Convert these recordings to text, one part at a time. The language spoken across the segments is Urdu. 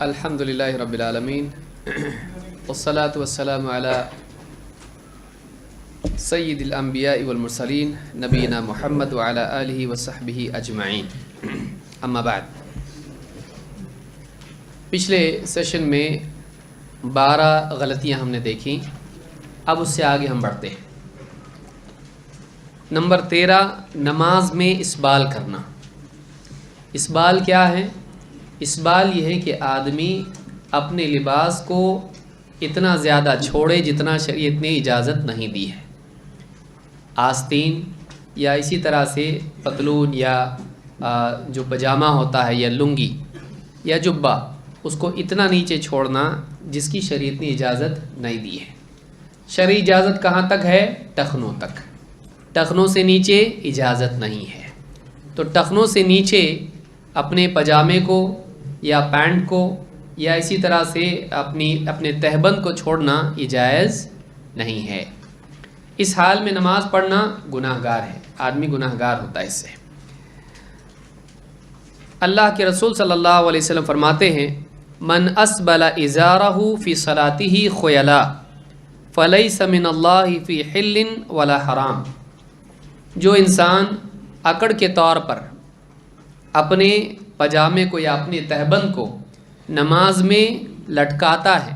الحمدللہ رب العالمین والصلاة والسلام علی سید الانبیاء والمرسلین نبینا محمد وعلی آلہ وصحبہ اجمعین، اما بعد۔ پچھلے سیشن میں 12 غلطیاں ہم نے دیکھیں، اب اس سے آگے ہم بڑھتے ہیں۔ نمبر 13، نماز میں اسبال کرنا۔ اسبال کیا ہے؟ اسبال یہ ہے کہ آدمی اپنے لباس کو اتنا زیادہ چھوڑے جتنا شریعت نے اجازت نہیں دی ہے۔ آستین یا اسی طرح سے پتلون یا جو پجامہ ہوتا ہے یا لنگی یا جبہ، اس کو اتنا نیچے چھوڑنا جس کی شریعت نے اجازت نہیں دی ہے۔ شرعی اجازت کہاں تک ہے؟ ٹخنوں تک۔ ٹخنوں سے نیچے اجازت نہیں ہے۔ تو ٹخنوں سے نیچے اپنے پجامے کو یا پینٹ کو یا اسی طرح سے اپنے تہبند کو چھوڑنا یہ جائز نہیں ہے۔ اس حال میں نماز پڑھنا گناہ گار ہے، آدمی گناہ گار ہوتا ہے اس سے۔ اللہ کے رسول صلی اللہ علیہ وسلم فرماتے ہیں، من اسبل ازارہ فی صلاتہ خیلا فلیس من اللہ فی حل ولا حرام۔ جو انسان اکڑ کے طور پر اپنے پجامے کو یا اپنے تہبند کو نماز میں لٹکاتا ہے،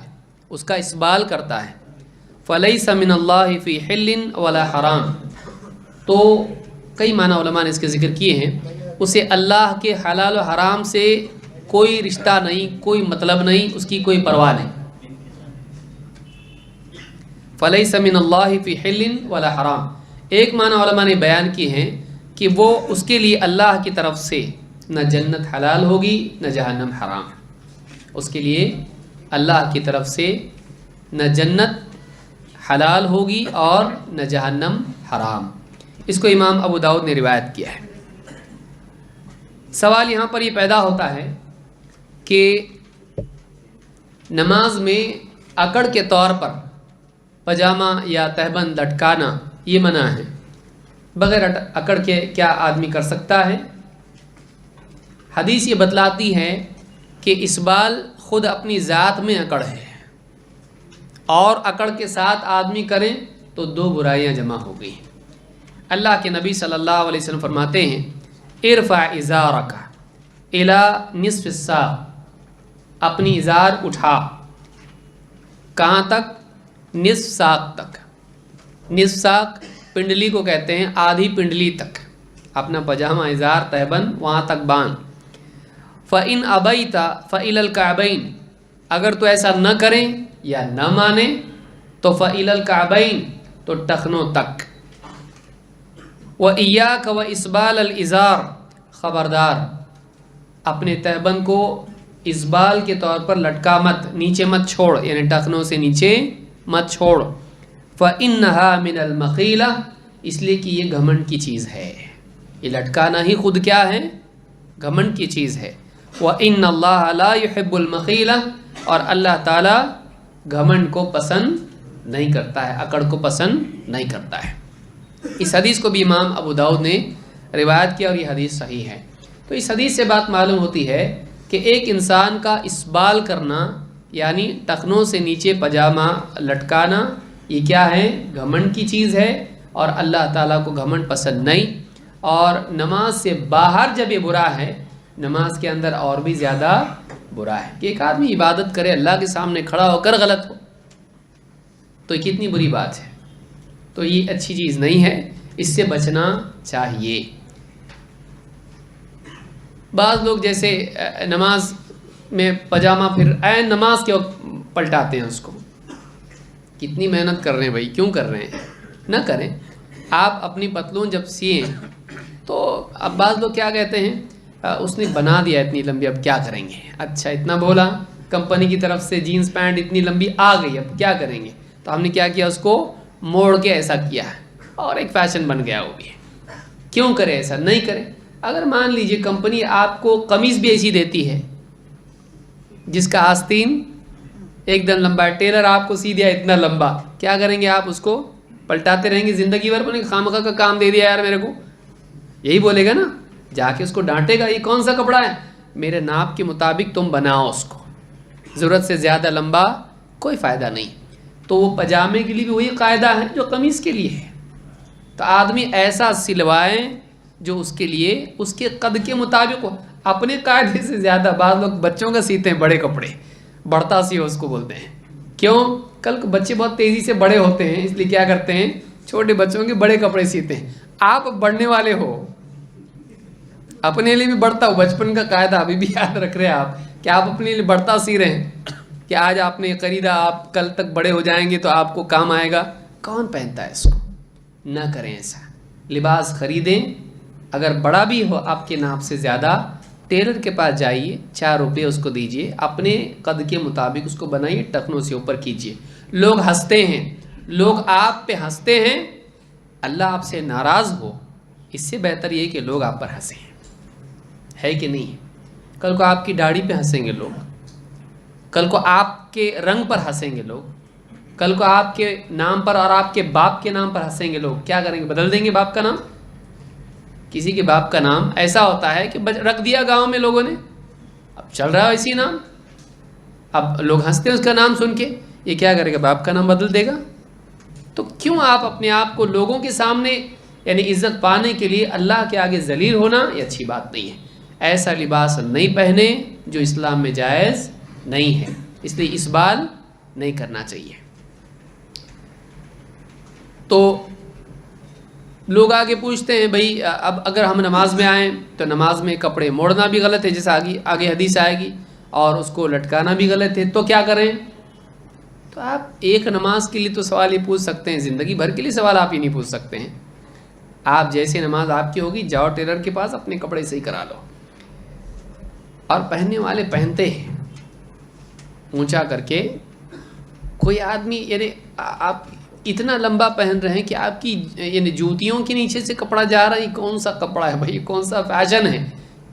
اس کا اسبال کرتا ہے، فلیس من اللہ فی حل ولا حرام، تو کئی معنی علماء نے اس کے ذکر کیے ہیں، اسے اللہ کے حلال و حرام سے کوئی رشتہ نہیں، کوئی مطلب نہیں، اس کی کوئی پرواہ نہیں۔ فلیس من اللہ فی حل ولا حرام، ایک معنی علماء نے بیان کی ہیں کہ وہ اس کے لیے اللہ کی طرف سے نہ جنت حلال ہوگی نہ جہنم حرام، اس کے لیے اللہ کی طرف سے نہ جنت حلال ہوگی اور نہ جہنم حرام۔ اس کو امام ابو داؤد نے روایت کیا ہے۔ سوال یہاں پر یہ پیدا ہوتا ہے کہ نماز میں اکڑ کے طور پر پجامہ یا تہبند لٹکانا یہ منع ہے، بغیر اکڑ کے کیا آدمی کر سکتا ہے؟ حدیث یہ بتلاتی ہے کہ اسبال خود اپنی ذات میں اکڑ ہے، اور اکڑ کے ساتھ آدمی کریں تو 2 برائیاں جمع ہو گئی۔ اللہ کے نبی صلی اللہ علیہ وسلم فرماتے ہیں، ارفع ازارک الی نصف الساق، اپنی ازار اٹھا، کہاں تک؟ نصف ساق تک۔ نصف ساق پنڈلی کو کہتے ہیں، آدھی پنڈلی تک اپنا پجامہ ازار تہبند وہاں تک باندھ۔ فَإِنْ أَبَيْتَ فَإِلَى الْكَعْبَيْنِ، اگر تو ایسا نہ کریں یا نہ مانے تو فَإِلَى الْكَعْبَيْنِ، تو ٹخنوں تک۔ وَإِيَّاكَ وَإِسْبَالَ الْإِزَارِ، خبردار اپنے تہبند کو اسبال کے طور پر لٹکا مت، نیچے مت چھوڑ، یعنی ٹخنوں سے نیچے مت چھوڑ۔ فَإِنَّهَا مِنَ الْمَخِيلَةِ، اس لیے کہ یہ گھمنڈ کی چیز ہے، یہ لٹکانا ہی خود کیا ہے؟ گھمنڈ کی چیز ہے۔ وَإِنَّ اللَّهَ لَا يُحِبُّ الْمَخِيلَةَ، اور اللہ تعالیٰ گھمنڈ کو پسند نہیں کرتا ہے، اکڑ کو پسند نہیں کرتا ہے۔ اس حدیث کو بھی امام ابو داؤد نے روایت کیا اور یہ حدیث صحیح ہے۔ تو اس حدیث سے بات معلوم ہوتی ہے کہ ایک انسان کا اسبال کرنا یعنی ٹخنوں سے نیچے پجامہ لٹکانا یہ کیا ہے؟ گھمنڈ کی چیز ہے، اور اللہ تعالیٰ کو گھمنڈ پسند نہیں۔ اور نماز سے باہر جب یہ برا ہے، نماز کے اندر اور بھی زیادہ برا ہے کہ ایک آدمی عبادت کرے، اللہ کے سامنے کھڑا ہو کر غلط ہو، تو یہ کتنی بری بات ہے۔ تو یہ اچھی چیز نہیں ہے، اس سے بچنا چاہیے۔ بعض لوگ جیسے نماز میں پجامہ پھر عین نماز کے وقت پلٹاتے ہیں اس کو، کتنی محنت کر رہے ہیں بھائی، کیوں کر رہے ہیں؟ نہ کریں۔ آپ اپنی پتلون جب سیئیں تو اب بعض لوگ کیا کہتے ہیں، اس نے بنا دیا اتنی لمبی، اب کیا کریں گے؟ اچھا اتنا بولا، کمپنی کی طرف سے جینس پینٹ اتنی لمبی آ گئی، اب کیا کریں گے؟ تو ہم نے کیا کیا، اس کو موڑ کے ایسا کیا ہے، اور ایک فیشن بن گیا وہ بھی۔ کیوں کرے ایسا؟ نہیں کرے۔ اگر مان لیجئے کمپنی آپ کو قمیض بھی ایسی دیتی ہے جس کا آستین ایک دم لمبا ہے، ٹیلر آپ کو سی دیا اتنا لمبا، کیا کریں گے آپ؟ اس کو پلٹاتے رہیں گے زندگی بھر؟ بولیں گے خامخواہ کا کام دے دیا یار میرے کو، یہی بولے گا نا۔ جا کے اس کو ڈانٹے گا، یہ کون سا کپڑا ہے؟ میرے ناپ کے مطابق تم بناؤ اس کو، ضرورت سے زیادہ لمبا کوئی فائدہ نہیں. تو وہ پجامے کے لیے بھی وہی قاعدہ ہے جو قمیص کے لیے ہے. تو آدمی ایسا سلوائیں جو اس کے لیے اس کے قد کے مطابق ہو. اپنے قاعدے سے زیادہ بعض لوگ بچوں کا سیتے ہیں بڑے کپڑے، بڑھتا سی ہو اس کو بولتے ہیں. کیوں؟ کل کو بچے بہت تیزی سے بڑے ہوتے ہیں، اس لیے کیا کرتے ہیں چھوٹے بچوں کے بڑے کپڑے سیتے ہیں. آپ بڑھنے والے ہو، اپنے لیے بھی بڑھتا ہو. بچپن کا قاعدہ ابھی بھی یاد رکھ رہے ہیں آپ کہ آپ اپنے لیے بڑھتا سی رہے ہیں کہ آج آپ نے خریدا، آپ کل تک بڑے ہو جائیں گے تو آپ کو کام آئے گا. کون پہنتا ہے اس کو؟ نہ کریں ایسا. لباس خریدیں، اگر بڑا بھی ہو آپ کے ناپ سے زیادہ، ٹیلر کے پاس جائیے، 4 روپے اس کو دیجیے، اپنے قد کے مطابق اس کو بنائیے، ٹخنوں سے اوپر کیجیے. لوگ ہنستے ہیں، لوگ آپ پہ ہنستے ہیں، اللہ آپ سے ناراض ہو. اس سے بہتر یہ کہ لوگ آپ پر ہنسیں، ہے کہ نہیں؟ کل کو آپ کی داڑھی پہ ہنسیں گے لوگ، کل کو آپ کے رنگ پر ہنسیں گے لوگ، کل کو آپ کے نام پر اور آپ کے باپ کے نام پر ہنسیں گے لوگ. کیا کریں گے؟ بدل دیں گے باپ کا نام. کسی کے باپ کا نام ایسا ہوتا ہے کہ رکھ دیا گاؤں میں لوگوں نے، اب چل رہا ہے اسی نام، اب لوگ ہنستے ہیں اس کا نام سن کے. یہ کیا کرے گا؟ باپ کا نام بدل دے گا. تو کیوں آپ اپنے آپ کو لوگوں کے سامنے یعنی عزت پانے کے لیے اللہ کے آگے ذلیل ہونا، یہ اچھی بات نہیں ہے. ایسا لباس نہیں پہنے جو اسلام میں جائز نہیں ہے. اس لیے اسبال نہیں کرنا چاہیے. تو لوگ آگے پوچھتے ہیں بھائی اب اگر ہم نماز میں آئیں تو نماز میں کپڑے موڑنا بھی غلط ہے، جیسے آگے حدیث آئے گی، اور اس کو لٹکانا بھی غلط ہے، تو کیا کریں؟ تو آپ ایک نماز کے لیے تو سوال یہ پوچھ سکتے ہیں، زندگی بھر کے لیے سوال آپ ہی نہیں پوچھ سکتے ہیں. آپ جیسے نماز آپ کی ہوگی، جاؤ ٹیلر کے پاس اپنے کپڑے صحیح کرا لو. اور پہننے والے پہنتے ہیں اونچا کر کے. کوئی آدمی یعنی آپ اتنا لمبا پہن رہے ہیں کہ آپ کی یعنی جوتیوں کے نیچے سے کپڑا جا رہا ہے. یہ کون سا کپڑا ہے بھائی؟ کون سا فیشن ہے؟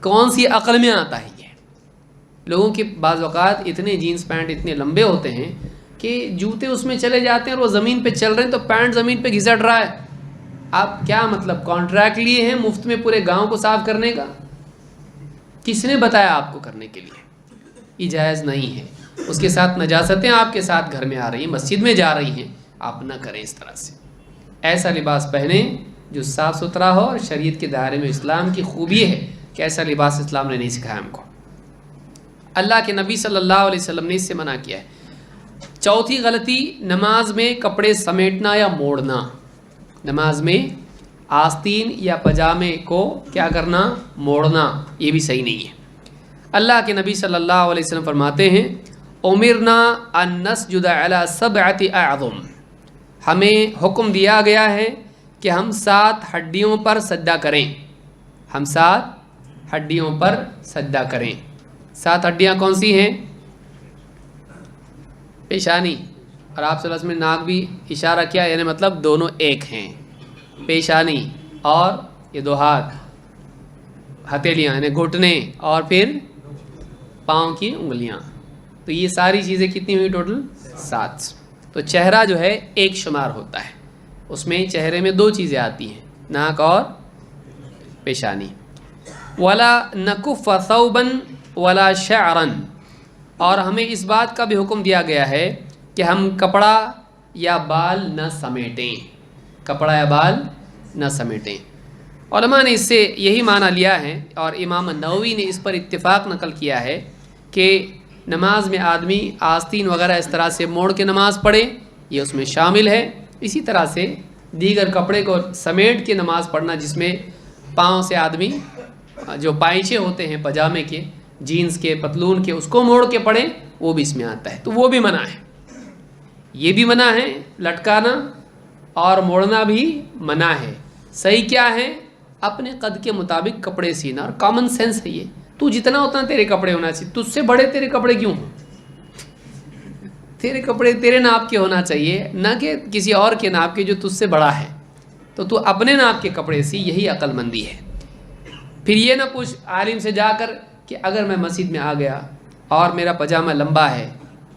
کون سی عقل میں آتا ہے یہ؟ لوگوں کے بعض اوقات اتنے جینس پینٹ اتنے لمبے ہوتے ہیں کہ جوتے اس میں چلے جاتے ہیں اور وہ زمین پہ چل رہے ہیں تو پینٹ زمین پہ گھسٹ رہا ہے. آپ کیا مطلب کانٹریکٹ لیے ہیں مفت میں پورے گاؤں کو صاف کرنے کا؟ کس نے بتایا آپ کو کرنے کے لیے؟ یہ جائز نہیں ہے. اس کے ساتھ نجاستیں آپ کے ساتھ گھر میں آ رہی ہیں، مسجد میں جا رہی ہیں، آپ نہ کریں اس طرح سے. ایسا لباس پہنیں جو صاف ستھرا ہو. اور شریعت کے دائرے میں اسلام کی خوبی ہے کہ ایسا لباس اسلام نے نہیں سکھایا ہم کو. اللہ کے نبی صلی اللہ علیہ وسلم نے اس سے منع کیا ہے. چوتھی غلطی، نماز میں کپڑے سمیٹنا یا موڑنا. نماز میں آستین یا پجامے کو کیا کرنا؟ موڑنا. یہ بھی صحیح نہیں ہے. اللہ کے نبی صلی اللہ علیہ وسلم فرماتے ہیں امرنا ان نسجد علی 7 اعظم. ہمیں حکم دیا گیا ہے کہ ہم 7 ہڈیوں پر سجدہ کریں. ہم 7 ہڈیوں پر سجدہ کریں. 7 ہڈیاں کون سی ہیں؟ پیشانی، اور آپ صلی اللہ علیہ وسلم نے ناک بھی اشارہ کیا، یعنی مطلب دونوں ایک ہیں. پیشانی اور یہ 2 ہاتھ، ہتھیلیاں یعنی گھٹنے، اور پھر پاؤں کی انگلیاں. تو یہ ساری چیزیں کتنی ہوئی ٹوٹل؟ 7. تو چہرہ جو ہے ایک شمار ہوتا ہے، اس میں چہرے میں 2 چیزیں آتی ہیں، ناک اور پیشانی. ولا نکف ثوبا ولا شعرا. اور ہمیں اس بات کا بھی حکم دیا گیا ہے کہ ہم کپڑا یا بال نہ سمیٹیں. کپڑا یا بال نہ سمیٹیں. علماء نے اس سے یہی معنی لیا ہے، اور امام نووی نے اس پر اتفاق نقل کیا ہے کہ نماز میں آدمی آستین وغیرہ اس طرح سے موڑ کے نماز پڑھے، یہ اس میں شامل ہے. اسی طرح سے دیگر کپڑے کو سمیٹ کے نماز پڑھنا، جس میں پاؤں سے آدمی جو پائچے ہوتے ہیں پجامے کے، جینس کے، پتلون کے، اس کو موڑ کے پڑھیں، وہ بھی اس میں آتا ہے. تو وہ بھی منع ہے. یہ بھی منع ہے لٹکانا، اور موڑنا بھی منع ہے. صحیح کیا ہے؟ اپنے قد کے مطابق کپڑے سینا. اور کامن سینس ہے یہ. تو جتنا اتنا تیرے کپڑے ہونا چاہیے. تجھ سے بڑے تیرے کپڑے کیوں ہوں؟ تیرے کپڑے تیرے ناپ کے ہونا چاہیے، نہ کہ کسی اور کے ناپ کے جو تجھ سے بڑا ہے. تو اپنے ناپ کے کپڑے سی، یہی عقل مندی ہے. پھر یہ نہ پوچھ عالم سے جا کر کہ اگر میں مسجد میں آ گیا اور میرا پجامہ لمبا ہے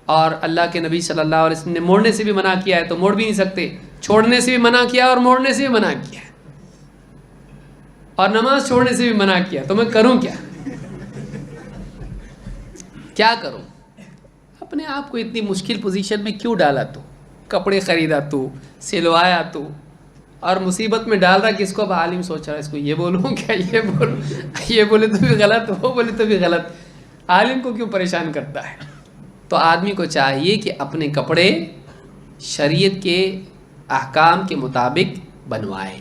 اور اللہ کے نبی صلی اللہ علیہ وسلم نے موڑنے سے بھی منع کیا ہے تو موڑ بھی نہیں سکتے، چھوڑنے سے بھی منع کیا اور موڑنے سے بھی منع کیا، اور نماز چھوڑنے سے بھی منع کیا، تو میں کروں کیا؟ کیا کروں؟ اپنے آپ کو اتنی مشکل پوزیشن میں کیوں ڈالا تو؟ کپڑے خریدا تو، سلوایا تو، اور مصیبت میں ڈال رہا کس کو؟ اب عالم سوچ رہا ہے اس کو یہ بولوں کیا یہ بولوں، یہ بولے تو بھی غلط، وہ بولے تو بھی غلط، عالم کو کیوں پریشان کرتا ہے؟ تو آدمی کو چاہیے کہ اپنے کپڑے شریعت کے احکام کے مطابق بنوائے،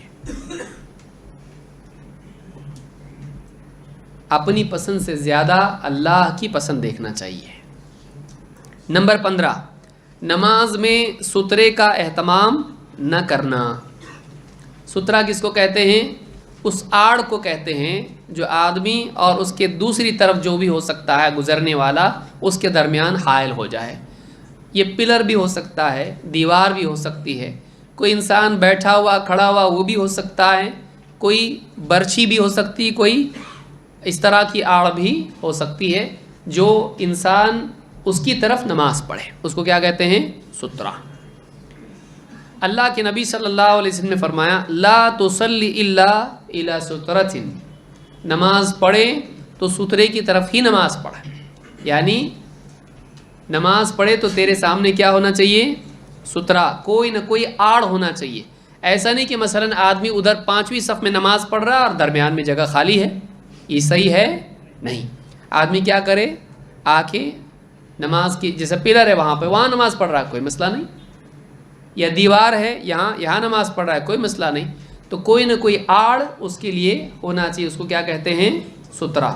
اپنی پسند سے زیادہ اللہ کی پسند دیکھنا چاہیے۔ نمبر 15، نماز میں سترے کا اہتمام نہ کرنا۔ سترہ کس کو کہتے ہیں؟ اس آڑ کو کہتے ہیں جو آدمی اور اس کے دوسری طرف جو بھی ہو سکتا ہے گزرنے والا، اس کے درمیان حائل ہو جائے۔ یہ پلر بھی ہو سکتا ہے، دیوار بھی ہو سکتی ہے، کوئی انسان بیٹھا ہوا کھڑا ہوا وہ بھی ہو سکتا ہے، کوئی برچھی بھی ہو سکتی، کوئی اس طرح کی آڑ بھی ہو سکتی ہے جو انسان اس کی طرف نماز پڑھے، اس کو کیا کہتے ہیں؟ سترہ۔ اللہ کے نبی صلی اللہ علیہ وسلم نے فرمایا لا تصلی الا الی سترۃ، نماز پڑھے تو سترے کی طرف ہی نماز پڑھے، یعنی نماز پڑھے تو تیرے سامنے کیا ہونا چاہیے؟ سترہ، کوئی نہ کوئی آڑ ہونا چاہیے۔ ایسا نہیں کہ مثلا آدمی ادھر 5ویں صف میں نماز پڑھ رہا اور درمیان میں جگہ خالی ہے، یہ صحیح ہے نہیں۔ آدمی کیا کرے؟ آ کے نماز کی جیسے پلر ہے وہاں پہ، وہاں نماز پڑھ رہا ہے، کوئی مسئلہ نہیں، یا دیوار ہے یہاں نماز پڑھ رہا ہے، کوئی مسئلہ نہیں۔ تو کوئی نہ کوئی آڑ اس کے لیے ہونا چاہیے، اس کو کیا کہتے ہیں؟ سترہ۔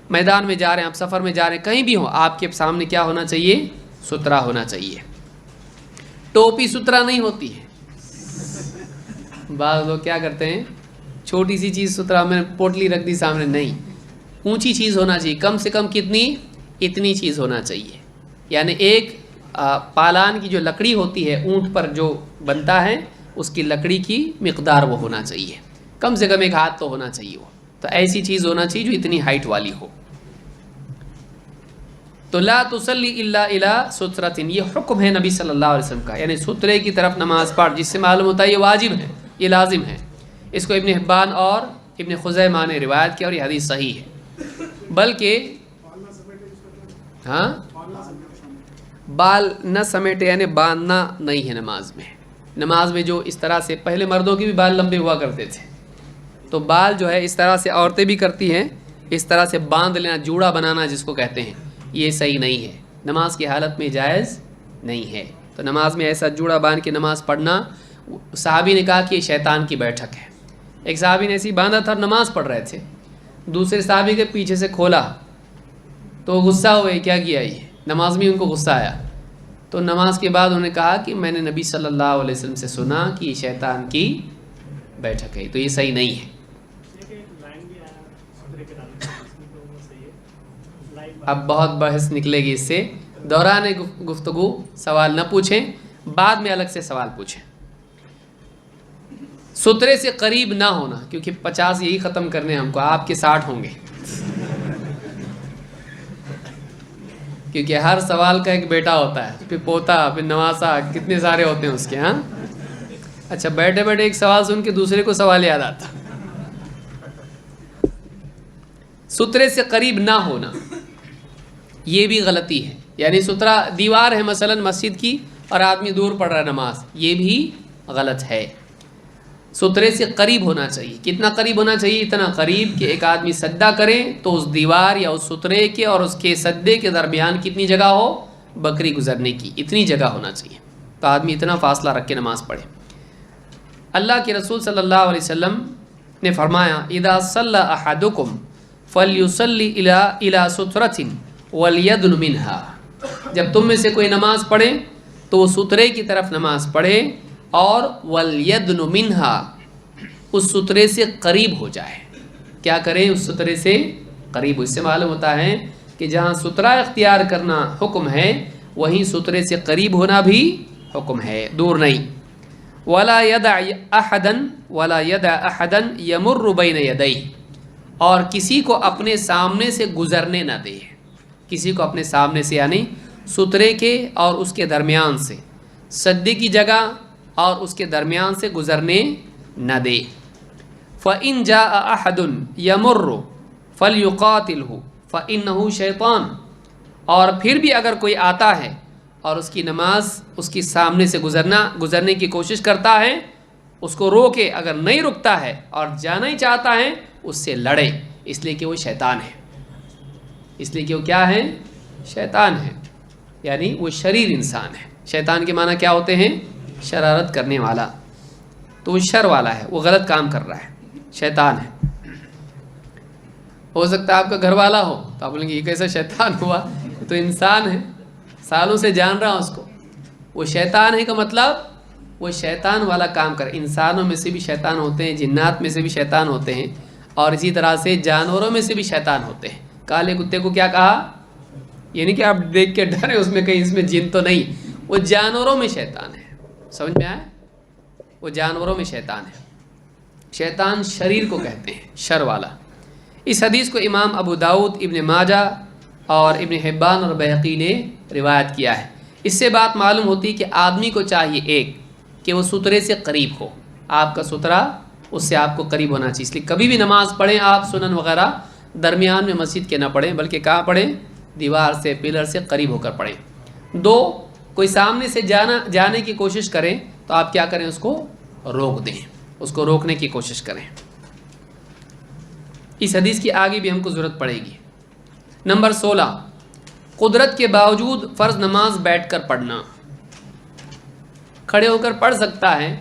میدان میں جا رہے ہیں آپ، سفر میں جا رہے ہیں، کہیں بھی ہوں، آپ کے سامنے کیا ہونا چاہیے؟ سترہ ہونا چاہیے۔ ٹوپی سترہ نہیں ہوتی ہے، بعض لوگ کیا کرتے ہیں چھوٹی سی چیز سترہ، میں نے پوٹلی رکھ دی سامنے، نہیں، اونچی چیز ہونا چاہیے، کم سے کم کتنی؟ اتنی چیز ہونا چاہیے، یعنی ایک پالان کی جو لکڑی ہوتی ہے اونٹ پر جو بنتا ہے اس کی لکڑی کی مقدار وہ ہونا چاہیے، کم سے کم ایک ہاتھ تو ہونا چاہیے وہ، تو ایسی چیز ہونا چاہیے جو اتنی ہائٹ والی ہو۔ تو لا تصلی الا الی سترۃ، یہ حکم ہے نبی صلی اللہ علیہ وسلم کا، یعنی سترے کی طرف نماز پڑھ، جس سے معلوم ہوتا ہے یہ واجب ہے، یہ لازم ہے۔ اس کو ابن حبان اور ابن خزیمہ نے روایت کیا اور یہ حدیث صحیح ہے۔ بلکہ ہاں بال نہ سمیٹے یعنی باندھنا نہیں ہے نماز میں۔ نماز میں جو اس طرح سے، پہلے مردوں کے بھی بال لمبے ہوا کرتے تھے، تو بال جو ہے اس طرح سے عورتیں بھی کرتی ہیں، اس طرح سے باندھ لینا، جوڑا بنانا جس کو کہتے ہیں، یہ صحیح نہیں ہے، نماز کی حالت میں جائز نہیں ہے۔ تو نماز میں ایسا جوڑا باندھ کے نماز پڑھنا، صحابی نے کہا کہ یہ شیطان کی بیٹھک ہے۔ ایک صحابی نے ایسی باندھا تھا اور نماز پڑھ رہے تھے، دوسرے صحابی کے پیچھے سے کھولا تو غصہ ہوئے، کیا کیا یہ، نماز میں ان کو غصہ آیا۔ تو نماز کے بعد انہوں نے کہا کہ میں نے نبی صلی اللہ علیہ وسلم سے سنا کہ یہ شیطان کی بیٹھک ہے، تو یہ صحیح نہیں ہے۔ اب بہت بحث نکلے گی اس سے، دوران گفتگو سوال نہ پوچھیں، بعد میں الگ سے سوال پوچھیں۔ سترے سے قریب نہ ہونا، کیونکہ 50 یہی ختم کرنے ہم کو، آپ کے 60 ہوں گے، کیونکہ ہر سوال کا ایک بیٹا ہوتا ہے، پھر پوتا، پھر نواسا، کتنے سارے ہوتے ہیں اس کے۔ ہاں اچھا، بیٹھے بیٹھے ایک سوال سن کے دوسرے کو سوال یاد آتا۔ سترے سے قریب نہ ہونا یہ بھی غلطی ہے، یعنی سترہ دیوار ہے مثلا مسجد کی اور آدمی دور پڑھ رہا ہے نماز، یہ بھی غلط ہے۔ سترے سے قریب ہونا چاہیے، کتنا قریب ہونا چاہیے؟ اتنا قریب کہ ایک آدمی سجدہ کرے تو اس دیوار یا اس سترے کے اور اس کے سجدے کے درمیان کتنی جگہ ہو؟ بکری گزرنے کی اتنی جگہ ہونا چاہیے، تو آدمی اتنا فاصلہ رکھ کے نماز پڑھے۔ اللہ کے رسول صلی اللہ علیہ وسلم نے فرمایا اذا صلی احدکم فلیصلی الی سترۃ ولیدن منها، جب تم میں سے کوئی نماز پڑھے تو وہ سترے کی طرف نماز پڑھے اور ولیدن منها، اس سترے سے قریب ہو جائے۔ کیا کریں؟ اس سترے سے قریب۔ اس سے معلوم ہوتا ہے کہ جہاں سترہ اختیار کرنا حکم ہے وہیں سترے سے قریب ہونا بھی حکم ہے، دور نہیں۔ ولا يدع احدا يمر بين يديه، اور کسی کو اپنے سامنے سے گزرنے نہ دے، کسی کو اپنے سامنے سے یعنی سترے کے اور اس کے درمیان سے، سجدے کی جگہ اور اس کے درمیان سے گزرنے نہ دے۔ فَإِن جَاءَ أَحَدٌ يَمُرُّ فَلْيُقَاتِلْهُ فَإِنَّهُ شَيْطَانٌ، اور پھر بھی اگر کوئی آتا ہے اور اس کی نماز اس کے سامنے سے گزرنے کی کوشش کرتا ہے، اس کو روکے، اگر نہیں رکتا ہے اور جانا ہی چاہتا ہے اس سے لڑے، اس لیے کہ وہ شیطان ہے، اس لیے کہ وہ کیا ہے؟ شیطان ہے، یعنی وہ شریر انسان ہے۔ شیطان کے معنی کیا ہوتے ہیں؟ شرارت کرنے والا، تو وہ شر والا ہے، وہ غلط کام کر رہا ہے، شیطان ہے۔ ہو سکتا ہے آپ کا گھر والا ہو تو آپ بولیں گے یہ کیسا شیطان ہوا، تو انسان ہے، سالوں سے جان رہا ہوں اس کو۔ وہ شیطان ہے کا مطلب وہ شیطان والا کام کر۔ انسانوں میں سے بھی شیطان ہوتے ہیں، جنات میں سے بھی شیطان ہوتے ہیں، اور اسی طرح سے جانوروں میں سے بھی شیطان ہوتے ہیں۔ کالے کتے کو کیا کہا؟ یہ نہیں کہ آپ دیکھ کے ڈرے اس میں کہیں اس میں جن تو نہیں، وہ جانوروں میں شیطان ہے۔ سمجھ میں آیا؟ وہ جانوروں میں شیطان ہے۔ شیطان شریر کو کہتے ہیں، شر والا۔ اس حدیث کو امام ابو داؤد، ابن ماجہ اور ابن حبان اور بہقی نے روایت کیا ہے۔ اس سے بات معلوم ہوتی ہے کہ آدمی کو چاہیے ایک کہ وہ سترے سے قریب ہو، آپ کا سترہ اس سے آپ کو قریب ہونا چاہیے۔ اس لیے کبھی بھی نماز پڑھیں آپ سنن وغیرہ درمیان میں مسجد کے نہ پڑھیں، بلکہ کہاں پڑھیں؟ دیوار سے، پلر سے قریب ہو کر پڑھیں۔ دو، کوئی سامنے سے جانے کی کوشش کریں تو آپ کیا کریں؟ اس کو روک دیں، اس کو روکنے کی کوشش کریں۔ اس حدیث کی آگے بھی ہم کو ضرورت پڑے گی۔ نمبر 16، قدرت کے باوجود فرض نماز بیٹھ کر پڑھنا۔ کھڑے ہو کر پڑھ سکتا ہے،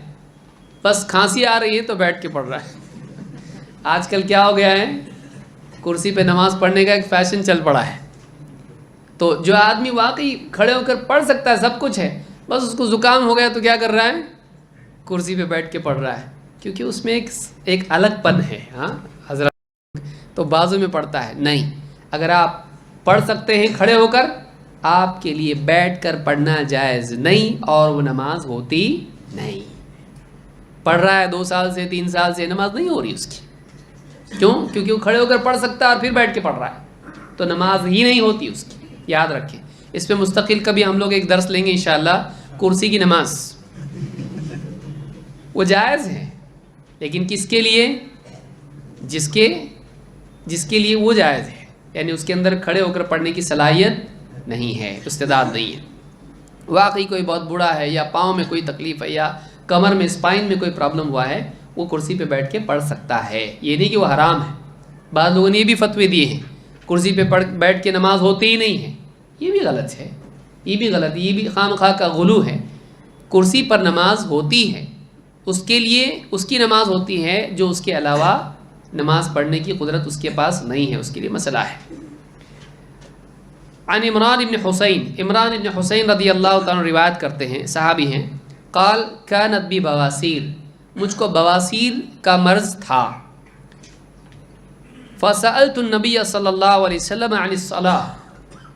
بس کھانسی آ رہی ہے تو بیٹھ کے پڑھ رہا ہے۔ آج کل کیا ہو گیا ہے؟ کرسی پہ نماز پڑھنے کا ایک فیشن چل پڑا ہے۔ تو جو آدمی واقعی کھڑے ہو کر پڑھ سکتا ہے، سب کچھ ہے، بس اس کو زکام ہو گیا تو کیا کر رہا ہے؟ کرسی پہ بیٹھ کے پڑھ رہا ہے، کیونکہ اس میں ایک الگ پن ہے۔ ہاں حضرت تو بازو میں پڑھتا ہے، نہیں، اگر آپ پڑھ سکتے ہیں کھڑے ہو کر، آپ کے لیے بیٹھ کر پڑھنا جائز نہیں، اور وہ نماز ہوتی نہیں۔ پڑھ رہا ہے 2 سال سے 3 سال سے، نماز نہیں ہو رہی اس کی، کیوں؟ کیونکہ وہ کھڑے ہو کر پڑھ سکتا ہے اور پھر بیٹھ کے پڑھ رہا ہے، تو نماز ہی نہیں ہوتی اس کی۔ یاد رکھیں، اس پہ مستقل کبھی ہم لوگ ایک درس لیں گے انشاءاللہ۔ کرسی کی نماز وہ جائز ہے، لیکن کس کے لیے؟ جس کے لیے وہ جائز ہے، یعنی اس کے اندر کھڑے ہو کر پڑھنے کی صلاحیت نہیں ہے، استعداد نہیں ہے۔ واقعی کوئی بہت بوڑھا ہے، یا پاؤں میں کوئی تکلیف ہے، یا کمر میں، اسپائن میں کوئی پرابلم ہوا ہے، وہ کرسی پہ بیٹھ کے پڑھ سکتا ہے۔ یہ نہیں کہ وہ حرام ہے۔ بعض لوگوں نے یہ بھی فتوے دیے ہیں کرسی پہ بیٹھ کے نماز ہوتی ہی نہیں ہے، یہ بھی غلط ہے، یہ بھی غلط ہے، یہ بھی خامخواہ کا غلو ہے۔ کرسی پر نماز ہوتی ہے، اس کے لیے اس کی نماز ہوتی ہے جو اس کے علاوہ نماز پڑھنے کی قدرت اس کے پاس نہیں ہے، اس کے لیے مسئلہ ہے۔ عن عمران بن حسین رضی اللہ تعالیٰ روایت کرتے ہیں، صحابی ہیں، قال کانت بی بواسیر، مجھ کو بواسیر کا مرض تھا، فسألت النبی صلی اللہ علیہ وسلم عن الصلاۃ،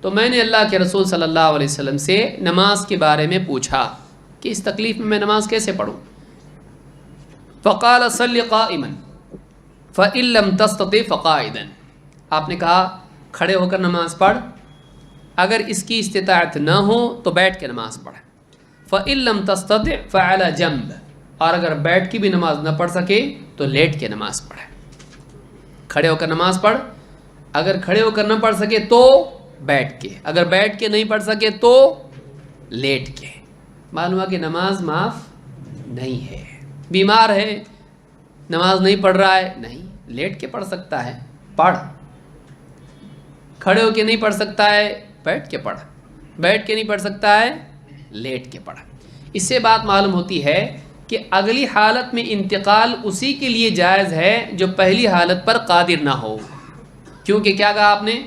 تو میں نے اللہ کے رسول صلی اللہ علیہ وسلم سے نماز کے بارے میں پوچھا کہ اس تکلیف میں نماز کیسے پڑھوں؟ فقال صلی قائما فإن لم تستطع فقاعدا، آپ نے کہا کھڑے ہو کر نماز پڑھ، اگر اس کی استطاعت نہ ہو تو بیٹھ کے نماز پڑھ، فإن لم تستطع فعلى جنب، اور اگر بیٹھ کے بھی نماز نہ پڑھ سکے تو لیٹ کے نماز پڑھے۔ کھڑے ہو کر نماز پڑھ، اگر کھڑے ہو کر نہ پڑھ سکے تو بیٹھ کے، اگر بیٹھ کے نہیں پڑھ سکے تو لیٹ کے۔ معلوم ہے کہ نماز معاف نہیں ہے۔ بیمار ہے، نماز نہیں پڑھ رہا ہے، نہیں، لیٹ کے پڑھ سکتا ہے، پڑھ۔ کھڑے ہو کے نہیں پڑھ سکتا ہے، بیٹھ کے پڑھ، بیٹھ کے نہیں پڑھ سکتا ہے، لیٹ کے پڑھ۔ اس سے بات معلوم ہوتی ہے کہ اگلی حالت میں انتقال اسی کے لیے جائز ہے جو پہلی حالت پر قادر نہ ہو، کیونکہ کیا کہا آپ نے؟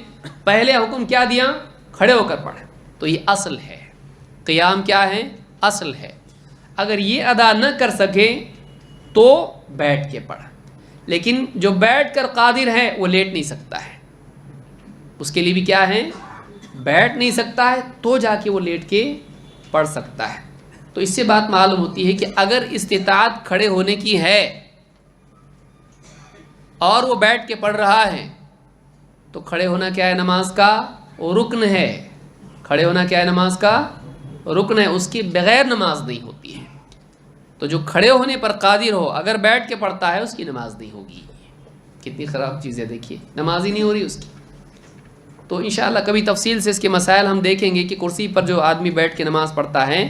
پہلے حکم کیا دیا؟ کھڑے ہو کر پڑھ، تو یہ اصل ہے، قیام کیا ہے؟ اصل ہے۔ اگر یہ ادا نہ کر سکے تو بیٹھ کے پڑھ، لیکن جو بیٹھ کر قادر ہے وہ لیٹ نہیں سکتا ہے، اس کے لیے بھی کیا ہے؟ بیٹھ نہیں سکتا ہے، تو جا کے وہ لیٹ کے پڑھ سکتا ہے۔ تو اس سے بات معلوم ہوتی ہے کہ اگر استطاعت کھڑے ہونے کی ہے اور وہ بیٹھ کے پڑھ رہا ہے تو کھڑے ہونا کیا ہے؟ نماز کا وہ رکن ہے۔ کھڑے ہونا کیا ہے؟ نماز کا رکن ہے، اس کی بغیر نماز نہیں ہوتی ہے۔ تو جو کھڑے ہونے پر قادر ہو اگر بیٹھ کے پڑھتا ہے اس کی نماز نہیں ہوگی۔ کتنی خراب چیز ہے، دیکھیے، نماز ہی نہیں ہو رہی اس کی۔ تو انشاءاللہ کبھی تفصیل سے اس کے مسائل ہم دیکھیں گے کہ کرسی پر جو آدمی بیٹھ کے نماز پڑھتا ہے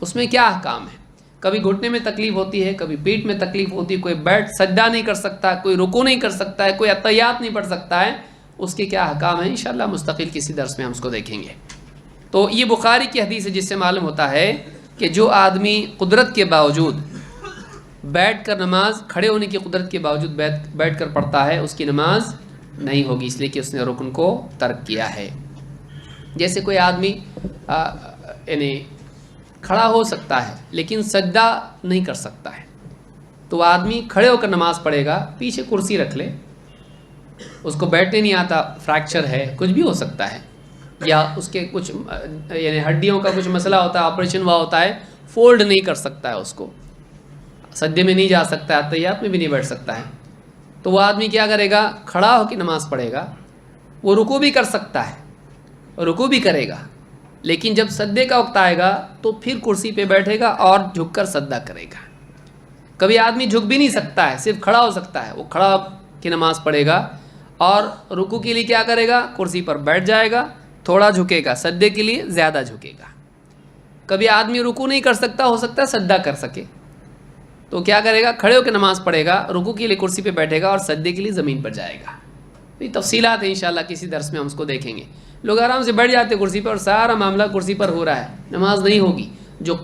اس میں کیا احکام ہے. کبھی گھٹنے میں تکلیف ہوتی ہے، کبھی پیٹھ میں تکلیف ہوتی ہے، کوئی بیٹھ سجدہ نہیں کر سکتا، کوئی رکوع نہیں کر سکتا ہے، کوئی اتحیات نہیں پڑھ سکتا ہے، اس کے کیا احکام ہیں انشاءاللہ مستقل کسی درس میں ہم اس کو دیکھیں گے. تو یہ بخاری کی حدیث ہے جس سے معلوم ہوتا ہے کہ جو آدمی قدرت کے باوجود بیٹھ کر نماز، کھڑے ہونے کی قدرت کے باوجود بیٹھ کر پڑھتا ہے اس کی نماز نہیں ہوگی، اس لیے کہ اس نے رکن کو ترک کیا ہے. جیسے کوئی آدمی یعنی کھڑا ہو سکتا ہے لیکن سجدہ نہیں کر سکتا ہے، تو وہ آدمی کھڑے ہو کر نماز پڑھے گا، پیچھے کرسی رکھ لے، اس کو بیٹھنے نہیں آتا، فریکچر ہے، کچھ بھی ہو سکتا ہے، یا اس کے کچھ یعنی ہڈیوں کا کچھ مسئلہ ہوتا ہے، آپریشن ہوا ہوتا ہے، فولڈ نہیں کر سکتا ہے، اس کو سجدے میں نہیں جا سکتا ہے، اتحیات میں بھی نہیں بیٹھ سکتا ہے. تو وہ آدمی کیا کرے گا؟ کھڑا ہو کے نماز پڑھے گا. وہ رکوع بھی کر سکتا ہے، رکوع بھی کرے گا، لیکن جب سجدے کا وقت آئے گا تو پھر کرسی پہ بیٹھے گا اور جھک کر سجدہ کرے گا. کبھی آدمی جھک بھی نہیں سکتا ہے، صرف کھڑا ہو سکتا ہے، وہ کھڑا کے نماز پڑھے گا اور رکوع کے لیے کیا کرے گا؟ کرسی پر بیٹھ جائے گا، تھوڑا جھکے گا، سجدے کے لیے زیادہ جھکے گا. کبھی آدمی رکوع نہیں کر سکتا، ہو سکتا ہے سجدہ کر سکے، تو کیا کرے گا؟ کھڑے ہو کے نماز پڑھے گا، رکوع کے لیے کرسی پہ بیٹھے گا اور سجدے کے لیے زمین پر جائے گا. یہ تفصیلات ہیں انشاءاللہ کسی درس میں ہم اس کو دیکھیں گے. لوگ آرام سے بیٹھ جاتے کرسی پر اور سارا معاملہ کرسی پر ہو رہا ہے، نماز نہیں ہوگی.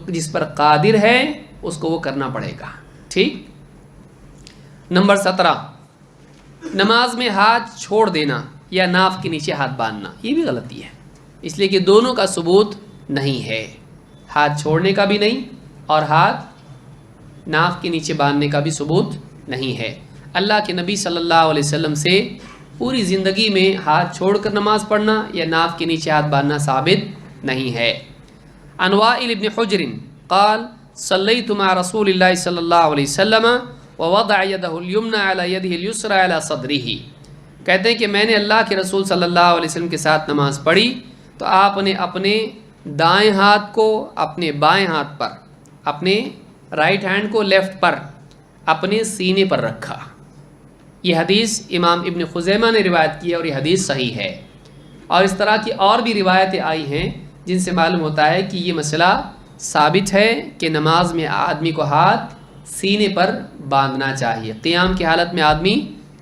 جس پر قادر ہے اس کو وہ کرنا پڑے گا. ٹھیک. نمبر 17، نماز میں ہاتھ چھوڑ دینا یا ناف کے نیچے ہاتھ باندھنا، یہ بھی غلطی ہے، اس لیے کہ دونوں کا ثبوت نہیں ہے. ہاتھ چھوڑنے کا بھی نہیں اور ہاتھ ناف کے نیچے باندھنے کا بھی ثبوت نہیں ہے. اللہ کے نبی صلی اللہ علیہ وسلم سے پوری زندگی میں ہاتھ چھوڑ کر نماز پڑھنا یا ناف کے نیچے ہاتھ باندھنا ثابت نہیں ہے. عن وائل بن حجر قال صلیت مع رسول اللہ صلی اللہ علیہ وسلم ووضع يده اليمنى على يده اليسرى على صدره. کہتے ہیں کہ میں نے اللہ کے رسول صلی اللہ علیہ وسلم کے ساتھ نماز پڑھی تو آپ نے اپنے دائیں ہاتھ کو اپنے بائیں ہاتھ پر، اپنے رائٹ ہینڈ کو لیفٹ پر اپنے سینے پر رکھا. یہ حدیث امام ابن خزیمہ نے روایت کی ہے اور یہ حدیث صحیح ہے. اور اس طرح کی اور بھی روایتیں آئی ہیں جن سے معلوم ہوتا ہے کہ یہ مسئلہ ثابت ہے کہ نماز میں آدمی کو ہاتھ سینے پر باندھنا چاہیے. قیام کی حالت میں آدمی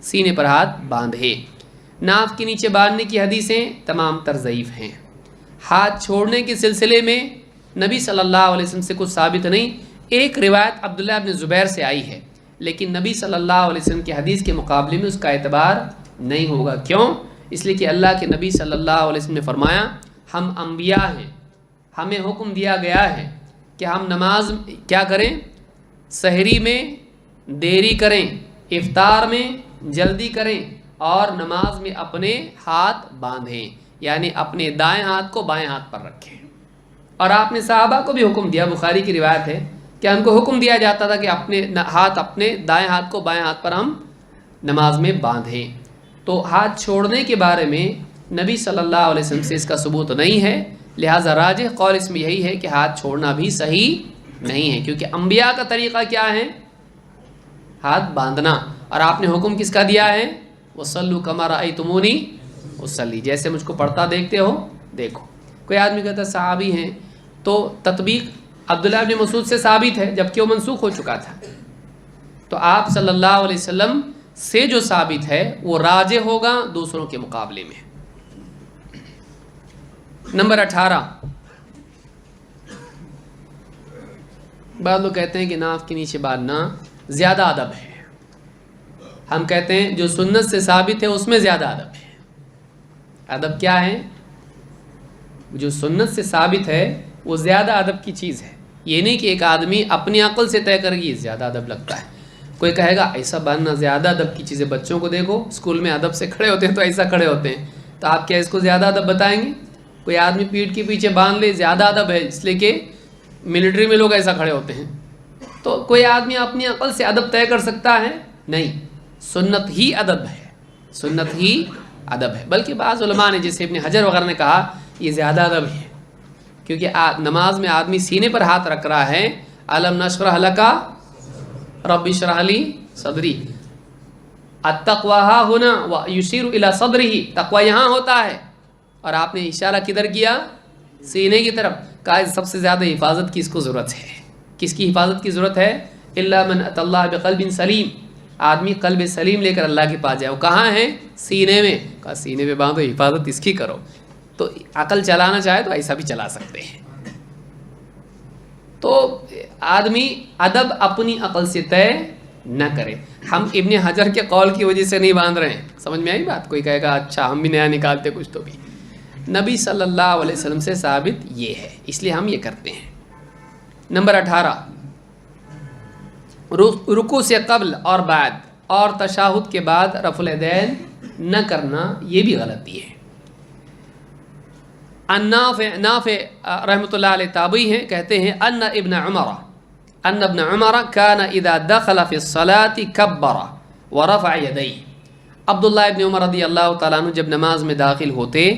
سینے پر ہاتھ باندھے. ناف کے نیچے باندھنے کی حدیثیں تمام تر ضعیف ہیں. ہاتھ چھوڑنے کے سلسلے میں نبی صلی اللہ علیہ وسلم سے کچھ ثابت نہیں. ایک روایت عبداللہ ابن زبیر سے آئی ہے لیکن نبی صلی اللہ علیہ وسلم کی حدیث کے مقابلے میں اس کا اعتبار نہیں ہوگا. کیوں؟ اس لیے کہ اللہ کے نبی صلی اللہ علیہ وسلم نے فرمایا ہم انبیاء ہیں، ہمیں حکم دیا گیا ہے کہ ہم نماز کیا کریں؟ سحری میں دیری کریں، افطار میں جلدی کریں اور نماز میں اپنے ہاتھ باندھیں، یعنی اپنے دائیں ہاتھ کو بائیں ہاتھ پر رکھیں. اور آپ نے صحابہ کو بھی حکم دیا، بخاری کی روایت ہے کہ ان کو حکم دیا جاتا تھا کہ اپنے دائیں ہاتھ کو بائیں ہاتھ پر ہم نماز میں باندھیں. تو ہاتھ چھوڑنے کے بارے میں نبی صلی اللہ علیہ وسلم سے اس کا ثبوت نہیں ہے، لہٰذا راجح قول اس میں یہی ہے کہ ہاتھ چھوڑنا بھی صحیح نہیں ہے، کیونکہ انبیاء کا طریقہ کیا ہے؟ ہاتھ باندھنا. اور آپ نے حکم کس کا دیا ہے؟ وَصَلُّوا كَمَا رَأَيْتُمُونِي اُصَلِّي، جیسے مجھ کو پڑھتا دیکھتے ہو دیکھو. کوئی آدمی کہتا ہے صحابی ہیں تو تطبیق عبداللہ ابن مسعود سے ثابت ہے جبکہ وہ منسوخ ہو چکا تھا. تو آپ صلی اللہ علیہ وسلم سے جو ثابت ہے وہ راجح ہوگا دوسروں کے مقابلے میں. نمبر 18، بعض لوگ کہتے ہیں کہ ناف کے نیچے باندھنا زیادہ ادب ہے. ہم کہتے ہیں جو سنت سے ثابت ہے اس میں زیادہ ادب ہے. ادب کیا ہے؟ جو سنت سے ثابت ہے وہ زیادہ ادب کی چیز ہے. یہ نہیں کہ ایک آدمی اپنی عقل سے طے کر گی زیادہ ادب لگتا ہے. کوئی کہے گا ایسا باندھنا زیادہ ادب کی چیز ہے. بچوں کو دیکھو اسکول میں ادب سے کھڑے ہوتے ہیں تو ایسا کھڑے ہوتے ہیں، تو آپ کیا اس کو زیادہ ادب بتائیں گے؟ کوئی آدمی پیٹھ کے پیچھے باندھ لے زیادہ ادب ہے، اس لیے کہ ملٹری میں لوگ ایسا کھڑے ہوتے ہیں. تو کوئی آدمی اپنی عقل سے ادب طے کر سکتا ہے؟ نہیں، سنت ہی ادب ہے، سنت ہی ادب ہے. بلکہ بعض علماء نے جیسے ابن حجر وغیرہ نے کہا یہ زیادہ ادب ہے، کیونکہ نماز میں آدمی سینے پر ہاتھ رکھ رہا ہے. الم نشرح لک رب اشرح لی صدری، التقوی ها هنا ويشير الى صدره، تقوی یہاں ہوتا ہے اور آپ نے اشارہ کدھر کیا؟ سینے کی طرف. کہا سب سے زیادہ حفاظت کس کو ضرورت ہے؟ کس کی حفاظت کی ضرورت ہے؟ الا من اتى اللہ بقلب سلیم. آدمی قلب سلیم لے کر اللہ کے پاس جائے. وہ کہاں ہے؟ سینے میں. کہا سینے میں باندھو، حفاظت اس کی کرو. تو عقل چلانا چاہے تو ایسا بھی چلا سکتے ہیں. تو آدمی ادب اپنی عقل سے طے نہ کرے. ہم ابن حجر کے قول کی وجہ سے نہیں باندھ رہے ہیں. سمجھ میں آئی بات؟ کوئی کہے گا اچھا ہم بھی نیا نکالتے کچھ. تو بھی نبی صلی اللہ علیہ وسلم سے ثابت یہ ہے، اس لیے ہم یہ کرتے ہیں. نمبر 18، رکوع سے قبل اور بعد اور تشہد کے بعد رفع الیدین نہ کرنا، یہ بھی غلطی ہے. نافع رحمۃ اللہ علیہ تابعی ہیں، کہتے ہیں ان ابن عمر كان اذا دخل في الصلاة كبر ورفع يديه. عبداللہ ابن عمر رضی اللہ تعالیٰ عنہ جب نماز میں داخل ہوتے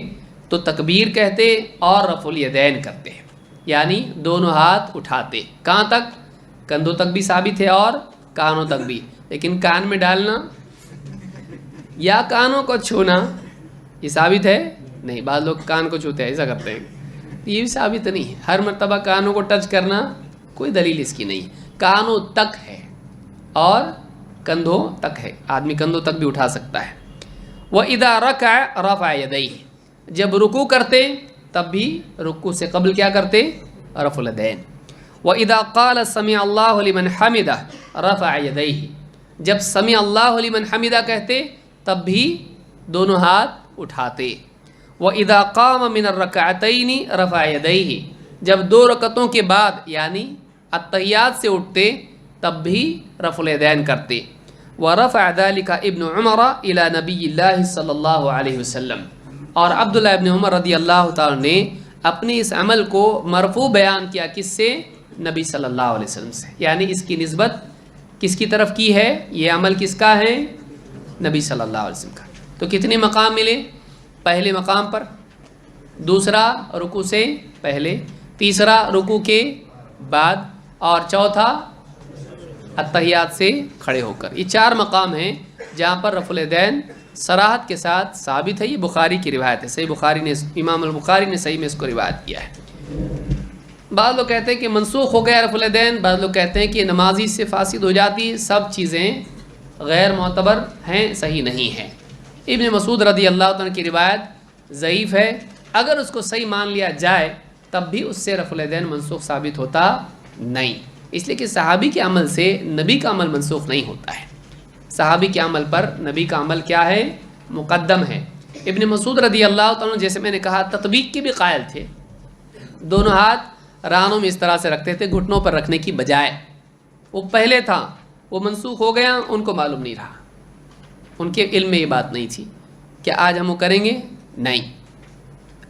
تو تکبیر کہتے اور رفع الیدین کرتے، یعنی دونوں ہاتھ اٹھاتے. کہاں تک؟ کندھوں تک بھی ثابت ہے اور کانوں تک بھی. لیکن کان میں ڈالنا یا کانوں کو چھونا یہ ثابت ہے نہیں. بعض لوگ کان کو چھوتے ہیں، ایسا کرتے ہیں، یہ بھی ثابت نہیں. ہر مرتبہ کانوں کو ٹچ کرنا کوئی دلیل اس کی نہیں. کانوں تک ہے اور کندھوں تک ہے، آدمی کندھوں تک بھی اٹھا سکتا ہے. وَإِذَا رَكَعَ رَفَعَ يَدَيْهِ. جب رکوع کرتے تب بھی رکوع سے قبل کیا کرتے؟ رفع الیدین. وَإِذَا قَالَ سَمِعَ اللَّهُ لِمَنْ حَمِدَهُ رَفَعَ يَدَيْهِ. جب سمع اللہ لمن حمدہ کہتے تب بھی دونوں ہاتھ اٹھاتے. وَإِذَا قَامَ مِنَ الرَّكَعَتَيْنِ رَفَعَ يَدَيْهِ. جب دو رکعتوں کے بعد یعنی التحیات سے اٹھتے تب بھی رفع الیدین کرتے. وَرَفَعَ ذَلِكَ ابن عمر إِلَى نبی اللہ صلی اللہ علیہ وسلم. اور عبداللہ ابن عمر رضی اللہ تعالیٰ نے اپنے اس عمل کو مرفوع بیان کیا، کس سے؟ نبی صلی اللہ علیہ وسلم سے. یعنی اس کی نسبت کس کی طرف کی ہے؟ یہ عمل کس کا ہے؟ نبی صلی اللہ علیہ وسلم کا. تو کتنے مقام ملے؟ پہلے مقام پر، دوسرا رکوع سے پہلے، تیسرا رکوع کے بعد، اور چوتھا التحیات سے کھڑے ہو کر. یہ 4 مقام ہیں جہاں پر رفع الیدین صراحت کے ساتھ ثابت ہے. یہ بخاری کی روایت ہے، صحیح بخاری نے، امام البخاری نے صحیح میں اس کو روایت کیا ہے. بعض لوگ کہتے ہیں کہ منسوخ ہو گیا رفع الیدین، بعض لوگ کہتے ہیں کہ نمازی سے فاسد ہو جاتی. سب چیزیں غیر معتبر ہیں، صحیح نہیں ہیں. ابن مسعود رضی اللہ عنہ کی روایت ضعیف ہے. اگر اس کو صحیح مان لیا جائے تب بھی اس سے رفع الیدین منسوخ ثابت ہوتا نہیں، اس لیے کہ صحابی کے عمل سے نبی کا عمل منسوخ نہیں ہوتا ہے. صحابی کے عمل پر نبی کا عمل کیا ہے؟ مقدم ہے. ابن مسعود رضی اللہ عنہ جیسے میں نے کہا تطبیق کے بھی قائل تھے. دونوں ہاتھ رانوں میں اس طرح سے رکھتے تھے، گھٹنوں پر رکھنے کی بجائے. وہ پہلے تھا، وہ منسوخ ہو گیا، ان کو معلوم نہیں رہا، ان کے علم میں یہ بات نہیں تھی کہ آج ہم وہ کریں گے. نہیں،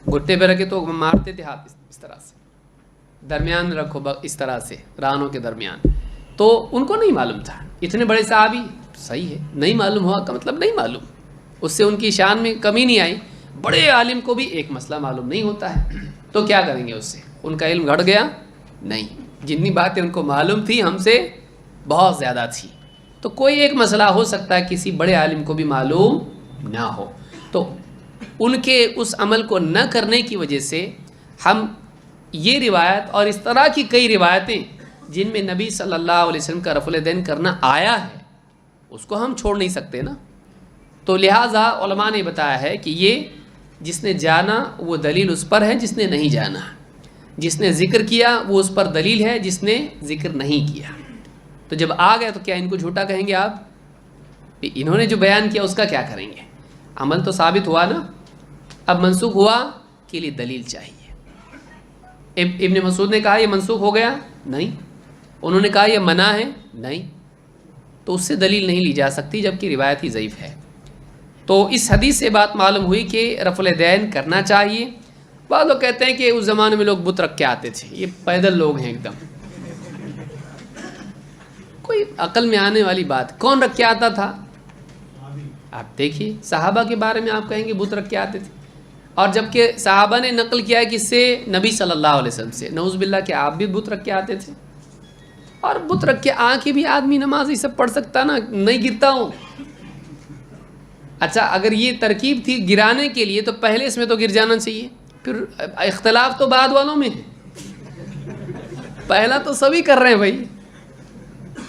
گھٹنے پہ رکھے تو مارتے تھے ہاتھ اس طرح سے، درمیان رکھو اس طرح سے رانوں کے درمیان. تو ان کو نہیں معلوم تھا. اتنے بڑے صحابی، صحیح ہے، نہیں معلوم ہوا کا مطلب نہیں معلوم، اس سے ان کی شان میں کمی نہیں آئی. بڑے عالم کو بھی ایک مسئلہ معلوم نہیں ہوتا ہے تو کیا کریں گے؟ اس سے ان کا علم گھٹ گیا؟ نہیں، جتنی باتیں ان کو معلوم تھی ہم سے بہت زیادہ تھی. تو کوئی ایک مسئلہ ہو سکتا ہے کسی بڑے عالم کو بھی معلوم نہ ہو. تو ان کے اس عمل کو نہ کرنے کی وجہ سے ہم یہ روایت اور اس طرح کی کئی روایتیں جن میں نبی صلی اللہ علیہ وسلم کا رفع الیدین کرنا آیا ہے اس کو ہم چھوڑ نہیں سکتے نا. تو لہٰذا علماء نے بتایا ہے کہ یہ جس نے جانا وہ دلیل اس پر ہے، جس نے نہیں جانا، جس نے ذکر کیا وہ اس پر دلیل ہے، جس نے ذکر نہیں کیا. تو جب آ گئے تو کیا ان کو جھوٹا کہیں گے آپ؟ انہوں نے جو بیان کیا اس کا کیا کریں گے؟ عمل تو ثابت ہوا نا. اب منسوخ ہوا کے لیے دلیل چاہیے. ابن مسعود نے کہا یہ منسوخ ہو گیا؟ نہیں. انہوں نے کہا یہ منع ہے؟ نہیں. تو اس سے دلیل نہیں لی جا سکتی جبکہ روایت ہی ضعیف ہے. تو اس حدیث سے بات معلوم ہوئی کہ رفع الیدین کرنا چاہیے. بعض لوگ کہتے ہیں کہ اس زمانے میں لوگ بت رکھ کے آتے تھے، یہ پیدل لوگ ہیں ایک دم. کوئی عقل میں آنے والی بات. کون رکھ کے آتا تھا؟ آپ دیکھیے صحابہ کے بارے میں آپ کہیں گے بت رکھ کے آتے تھے، اور جبکہ صحابہ نے نقل کیا ہے کس سے؟ نبی صلی اللہ علیہ وسلم سے. نعوذ باللہ کہ آپ بھی بت رکھ کے آتے تھے. اور بت رکھ کے آ کے بھی آدمی نماز یہ سب پڑھ سکتا نا، نہیں گرتا ہوں. اچھا اگر یہ ترکیب تھی گرانے کے لیے تو پہلے اس میں تو گر جانا چاہیے. پھر اختلاف تو بعد والوں میں ہے, پہلا تو سبھی کر رہے ہیں بھائی,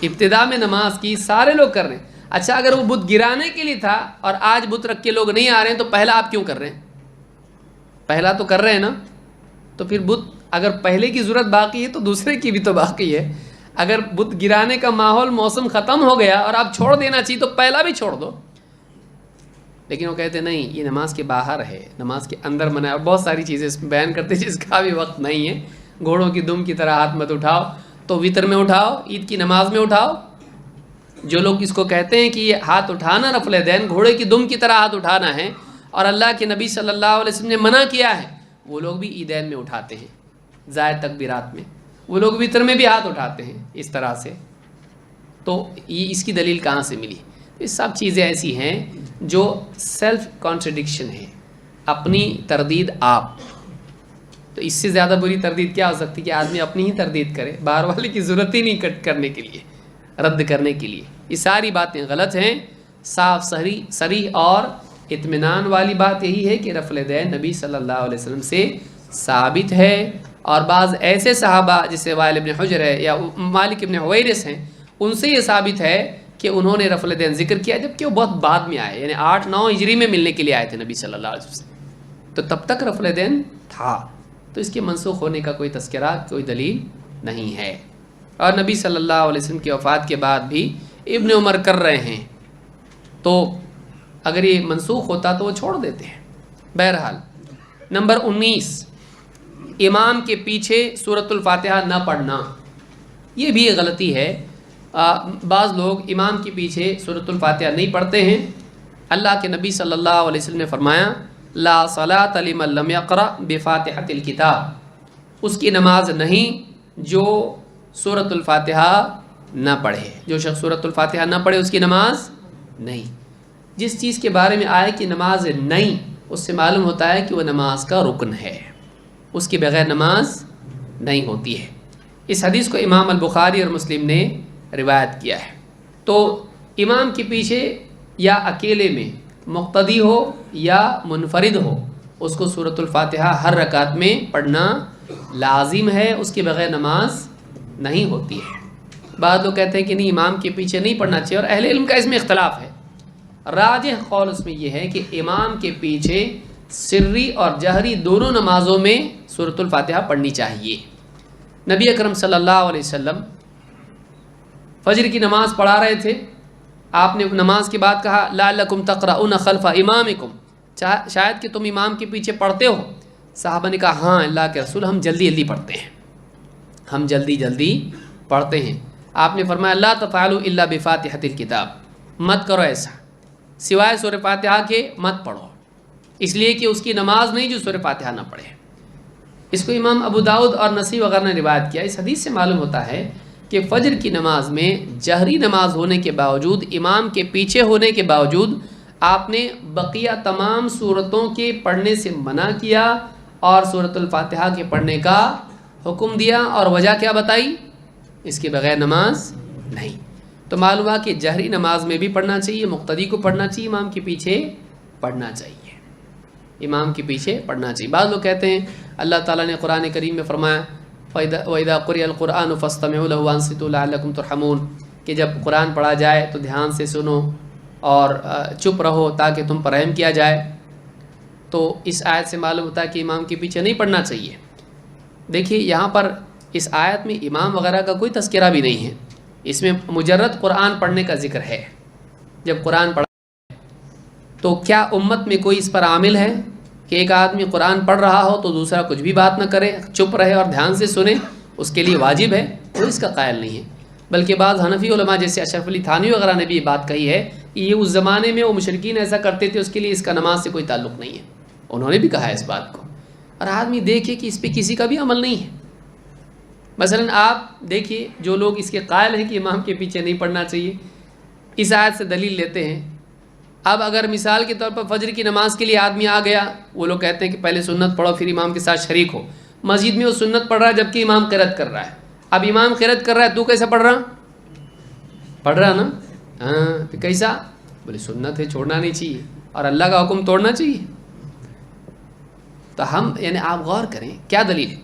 ابتدا میں نماز کی سارے لوگ کر رہے ہیں. اچھا اگر وہ بت گرانے کے لیے تھا اور آج بت رکھ کے لوگ نہیں آ رہے ہیں تو پہلا آپ کیوں کر رہے ہیں؟ پہلا تو کر رہے ہیں نا, تو پھر بت اگر پہلے کی ضرورت باقی ہے تو دوسرے کی بھی تو باقی ہے. اگر بت گرانے کا ماحول موسم ختم ہو گیا اور آپ چھوڑ دینا چاہیے تو پہلا بھی چھوڑ دو. لیکن وہ کہتے نہیں یہ نماز کے باہر ہے, نماز کے اندر منع ہے, اور بہت ساری چیزیں اس میں بیان کرتے جس کا بھی وقت نہیں ہے. گھوڑوں کی دم کی طرح ہاتھ مت اٹھاؤ, تو وطر میں اٹھاؤ, عید کی نماز میں اٹھاؤ. جو لوگ اس کو کہتے ہیں کہ یہ ہاتھ اٹھانا رفع الیدین گھوڑے کی دم کی طرح ہاتھ اٹھانا ہے اور اللہ کے نبی صلی اللہ علیہ وسلم نے منع کیا ہے, وہ لوگ بھی عیدین میں اٹھاتے ہیں, زائد تکبیرات میں. وہ لوگ وطر میں بھی ہاتھ اٹھاتے ہیں اس طرح سے. تو یہ اس کی دلیل کہاں سے ملی؟ یہ سب چیزیں ایسی ہیں جو سیلف کانٹرڈکشن ہے, اپنی تردید آپ. تو اس سے زیادہ بری تردید کیا ہو سکتی کہ آدمی اپنی ہی تردید کرے, باہر والے کی ضرورت ہی نہیں کٹ کرنے کے لیے, رد کرنے کے لیے. یہ ساری باتیں غلط ہیں. صاف صریح اور اطمینان والی بات یہی ہے کہ رفع الیدین نبی صلی اللہ علیہ وسلم سے ثابت ہے. اور بعض ایسے صحابہ جیسے وائل ابن حجر ہے یا مالک ابن حویرث ہیں, ان سے یہ ثابت ہے کہ انہوں نے رفع الیدین ذکر کیا جبکہ وہ بہت بعد میں آئے, یعنی 8-9 ہجری میں ملنے کے لیے آئے تھے نبی صلی اللہ علیہ وسلم, تو تب تک رفع الیدین تھا. تو اس کے منسوخ ہونے کا کوئی تذکرہ, کوئی دلیل نہیں ہے. اور نبی صلی اللہ علیہ وسلم کی وفات کے بعد بھی ابن عمر کر رہے ہیں, تو اگر یہ منسوخ ہوتا تو وہ چھوڑ دیتے ہیں. بہرحال نمبر 19, امام کے پیچھے سورۃ الفاتحہ نہ پڑھنا. یہ بھی ایک غلطی ہے. بعض لوگ امام کے پیچھے سورۃ الفاتحہ نہیں پڑھتے ہیں. اللہ کے نبی صلی اللہ علیہ وسلم نے فرمایا لا صلاۃ لمن لم یقرأ بفاتحۃ الکتاب, اس کی نماز نہیں جو سورۃ الفاتحہ نہ پڑھے. جو شخص سورۃ الفاتحہ نہ پڑھے اس کی نماز نہیں. جس چیز کے بارے میں آئے کہ نماز نہیں, اس سے معلوم ہوتا ہے کہ وہ نماز کا رکن ہے, اس کے بغیر نماز نہیں ہوتی ہے. اس حدیث کو امام البخاری اور مسلم نے روایت کیا ہے. تو امام کے پیچھے یا اکیلے میں مقتدی ہو یا منفرد ہو, اس کو سورۃ الفاتحہ ہر رکعت میں پڑھنا لازم ہے, اس کے بغیر نماز نہیں ہوتی ہے. بعض لوگ کہتے ہیں کہ نہیں امام کے پیچھے نہیں پڑھنا چاہیے, اور اہل علم کا اس میں اختلاف ہے. راجح قول اس میں یہ ہے کہ امام کے پیچھے سری اور جہری دونوں نمازوں میں سورۃ الفاتحہ پڑھنی چاہیے. نبی اکرم صلی اللہ علیہ وسلم فجر کی نماز پڑھا رہے تھے, آپ نے نماز کے بعد کہا لعلکم تقرؤون خلف امامکم, شاید کہ تم امام کے پیچھے پڑھتے ہو. صحابہ نے کہا ہاں اللہ کے رسول, ہم جلدی جلدی پڑھتے ہیں, ہم جلدی جلدی پڑھتے ہیں. آپ نے فرمایا لا تفعلوا الا بفاتحۃ الکتاب, مت کرو ایسا, سوائے سورہ فاتحہ کے مت پڑھو, اس لیے کہ اس کی نماز نہیں جو سورہ فاتحہ نہ پڑھے. اس کو امام ابو داؤد اور نسائی وغیرہ نے روایت کیا. اس حدیث سے معلوم ہوتا ہے کہ فجر کی نماز میں جہری نماز ہونے کے باوجود, امام کے پیچھے ہونے کے باوجود, آپ نے بقیہ تمام صورتوں کے پڑھنے سے منع کیا اور سورۃ الفاتحہ کے پڑھنے کا حکم دیا. اور وجہ کیا بتائی؟ اس کے بغیر نماز نہیں. تو معلوم ہوا کہ جہری نماز میں بھی پڑھنا چاہیے, مقتدی کو پڑھنا چاہیے, امام کے پیچھے پڑھنا چاہیے, امام کے پیچھے پڑھنا چاہیے. بعض لوگ کہتے ہیں اللہ تعالیٰ نے قرآن کریم میں فرمایا وَإِذَا قُرِئَ الْقُرْآنُ فَاسْتَمِعُوا لَهُ وَأَنصِتُوا لَعَلَّكُمْ تُرْحَمُونَ, کہ جب قرآن پڑھا جائے تو دھیان سے سنو اور چپ رہو تاکہ تم پر رحم کیا جائے. تو اس آیت سے معلوم ہوتا ہے کہ امام کے پیچھے نہیں پڑھنا چاہیے. دیکھیے یہاں پر اس آیت میں امام وغیرہ کا کوئی تذکرہ بھی نہیں ہے, اس میں مجرد قرآن پڑھنے کا ذکر ہے. جب قرآن پڑھا تو کیا امت میں کوئی اس پر عامل ہے کہ ایک آدمی قرآن پڑھ رہا ہو تو دوسرا کچھ بھی بات نہ کرے, چپ رہے اور دھیان سے سنے, اس کے لیے واجب ہے؟ کوئی اس کا قائل نہیں ہے. بلکہ بعض حنفی علماء جیسے اشرف علی تھانوی وغیرہ نے بھی یہ بات کہی ہے کہ یہ اس زمانے میں وہ مشرکین ایسا کرتے تھے, اس کے لیے اس کا نماز سے کوئی تعلق نہیں ہے. انہوں نے بھی کہا ہے اس بات کو, اور آدمی دیکھے کہ اس پہ کسی کا بھی عمل نہیں ہے. مثلا آپ دیکھیے جو لوگ اس کے قائل ہیں کہ امام کے پیچھے نہیں پڑھنا چاہیے, اس آیت سے دلیل لیتے ہیں. اب اگر مثال کے طور پر فجر کی نماز کے لیے آدمی آ گیا, وہ لوگ کہتے ہیں کہ پہلے سنت پڑھو پھر امام کے ساتھ شریک ہو. مسجد میں وہ سنت پڑھ رہا ہے جبکہ امام قرات کر رہا ہے. اب امام قرات کر رہا ہے, تو کیسا پڑھ رہا؟ پڑھ رہا نا, ہاں, تو کیسا؟ بولے سنت ہے, چھوڑنا نہیں چاہیے. اور اللہ کا حکم توڑنا چاہیے؟ تو ہم یعنی آپ غور کریں کیا دلیل ہے.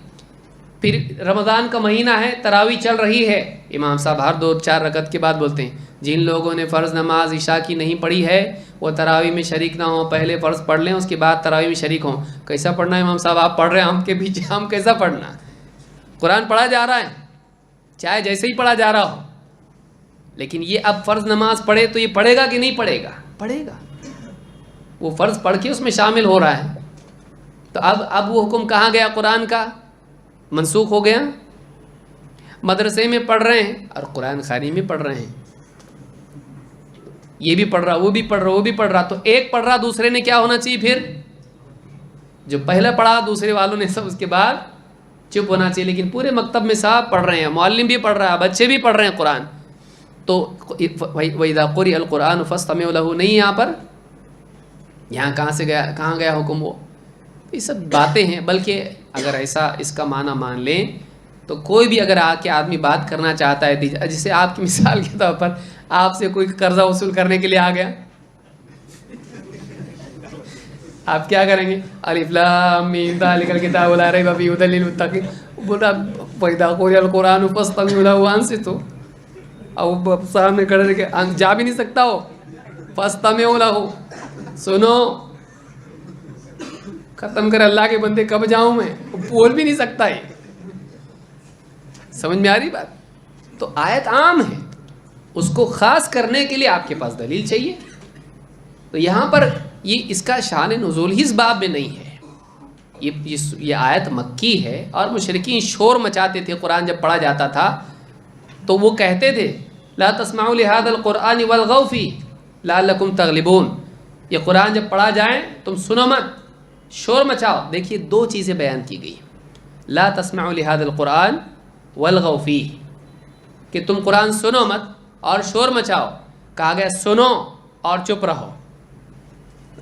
پھر رمضان کا مہینہ ہے، تراویح چل رہی ہے، امام صاحب ہر 2-4 رکعت کے بعد بولتے ہیں جن لوگوں نے فرض نماز عشاء کی نہیں پڑھی ہے وہ تراویح میں شریک نہ ہوں، پہلے فرض پڑھ لیں اس کے بعد تراویح میں شریک ہوں. کیسا پڑھنا ہے امام صاحب؟ آپ پڑھ رہے ہیں ہم کے پیچھے، ہم کیسا پڑھنا؟ قرآن پڑھا جا رہا ہے چاہے جیسے ہی پڑھا جا رہا ہو، لیکن یہ اب فرض نماز پڑھے تو یہ پڑھے گا کہ نہیں پڑھے گا؟ پڑھے گا. وہ فرض پڑھ کے اس میں شامل ہو رہا ہے. تو اب وہ حکم کہاں گیا؟ قرآن کا منسوخ ہو گیا. مدرسے میں پڑھ رہے ہیں اور قرآن خوانی میں پڑھ رہے ہیں، یہ بھی پڑھ رہا وہ بھی پڑھ رہا وہ بھی پڑھ رہا، تو ایک پڑھ رہا دوسرے نے کیا ہونا چاہیے؟ پھر جو پہلا پڑھا دوسرے والوں نے سب اس کے بعد چپ ہونا چاہیے. لیکن پورے مکتب میں صاحب پڑھ رہے ہیں، معلم بھی پڑھ رہا ہے، بچے بھی پڑھ رہے ہیں قرآن. تو وَإِذَا قُرِئَ الْقُرْآنُ فَاسْتَمِعُوا لَهُ نہیں یہاں پر، یہاں کہاں سے گیا، کہاں گیا حکم؟ وہ یہ سب باتیں ہیں. بلکہ اگر ایسا اس کا معنی مان لیں تو کوئی بھی اگر آ کے آدمی بات کرنا چاہتا ہے، جیسے آپ کی مثال کے طور پر آپ سے کوئی قرضہ وصول کرنے کے لیے آ گیا، آپ کیا کریں گے؟ الف لام میم ذالک الکتاب لا ریب فیہ ھدی للمتقین. بولا وَإِذَا قُرِئَ الْقُرْآنُ فَاسْتَمِعُوا لَهُ وَأَنصِتُوا. اب سامنے کھڑے رہ کے جا بھی نہیں سکتا ہو، فَاسْتَمِعُوا لَهُ سنو. ختم کر اللہ کے بندے کب جاؤں میں، بول بھی نہیں سکتا. ہے سمجھ میں آ رہی بات؟ تو آیت عام ہے، اس کو خاص کرنے کے لیے آپ کے پاس دلیل چاہیے. تو یہاں پر یہ اس کا شان نزول ہی اس باب میں نہیں ہے. یہ آیت مکی ہے اور مشرکین شور مچاتے تھے قرآن جب پڑھا جاتا تھا تو وہ کہتے تھے لا تسمعوا لهذا القرآن والغوا فیہ لعلکم تغلبون. یہ قرآن جب پڑھا جائے تم سنو مت، شور مچاؤ. دیکھیے دو چیزیں بیان کی گئی، لا تسمعوا لهذا القرآن والغوا فیہ کہ تم قرآن سنو مت اور شور مچاؤ. کہا گیا سنو اور چپ رہو.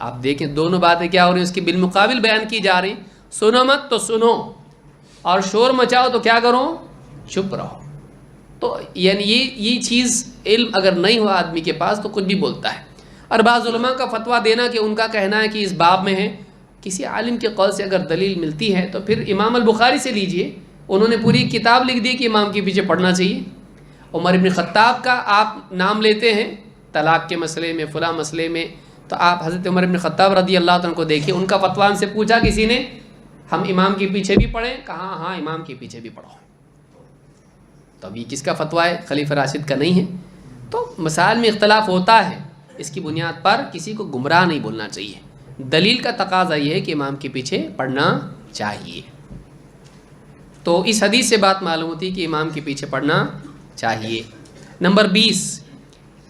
آپ دیکھیں دونوں باتیں کیا ہو رہی ہیں، اس کی بالمقابل بیان کی جا رہی. سنو مت تو سنو، اور شور مچاؤ تو کیا کرو؟ چپ رہو. تو یعنی یہ چیز علم اگر نہیں ہوا آدمی کے پاس تو کچھ بھی بولتا ہے. اور بعض علماء کا فتویٰ دینا کہ ان کا کہنا ہے کہ اس باب میں ہے، کسی عالم کے قول سے اگر دلیل ملتی ہے تو پھر امام البخاری سے لیجئے، انہوں نے پوری کتاب لکھ دی کہ امام کے پیچھے پڑھنا چاہیے. عمر بن خطاب کا آپ نام لیتے ہیں طلاق کے مسئلے میں، فلاں مسئلے میں، تو آپ حضرت عمر بن خطاب رضی اللہ عنہ کو دیکھیں، ان کا فتویٰ ان سے پوچھا کسی نے ہم امام کے پیچھے بھی پڑھیں؟ کہا ہاں امام کے پیچھے بھی پڑھو. تو اب یہ کس کا فتویٰ ہے؟ خلیفہ راشد کا نہیں ہے. تو مسائل میں اختلاف ہوتا ہے، اس کی بنیاد پر کسی کو گمراہ نہیں بولنا چاہیے. دلیل کا تقاضا یہ ہے کہ امام کے پیچھے پڑھنا چاہیے. تو اس حدیث سے بات معلوم ہوتی ہے کہ امام کے پیچھے پڑھنا چاہیے. نمبر 20،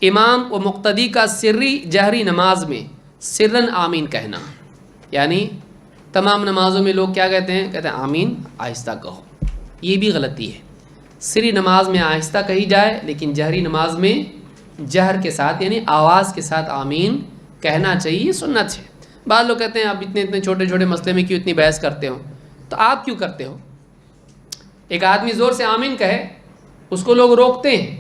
امام و مقتدی کا سری جہری نماز میں سرن آمین کہنا. یعنی تمام نمازوں میں لوگ کیا کہتے ہیں آمین آہستہ کہو. یہ بھی غلطی ہے. سری نماز میں آہستہ کہی جائے، لیکن جہری نماز میں جہر کے ساتھ یعنی آواز کے ساتھ آمین کہنا چاہیے، یہ سنت ہے. بعض لوگ کہتے ہیں آپ اتنے چھوٹے چھوٹے مسئلے میں کیوں اتنی بحث کرتے ہو؟ تو آپ کیوں کرتے ہو؟ ایک آدمی زور سے آمین کہے، اس کو لوگ روکتے ہیں.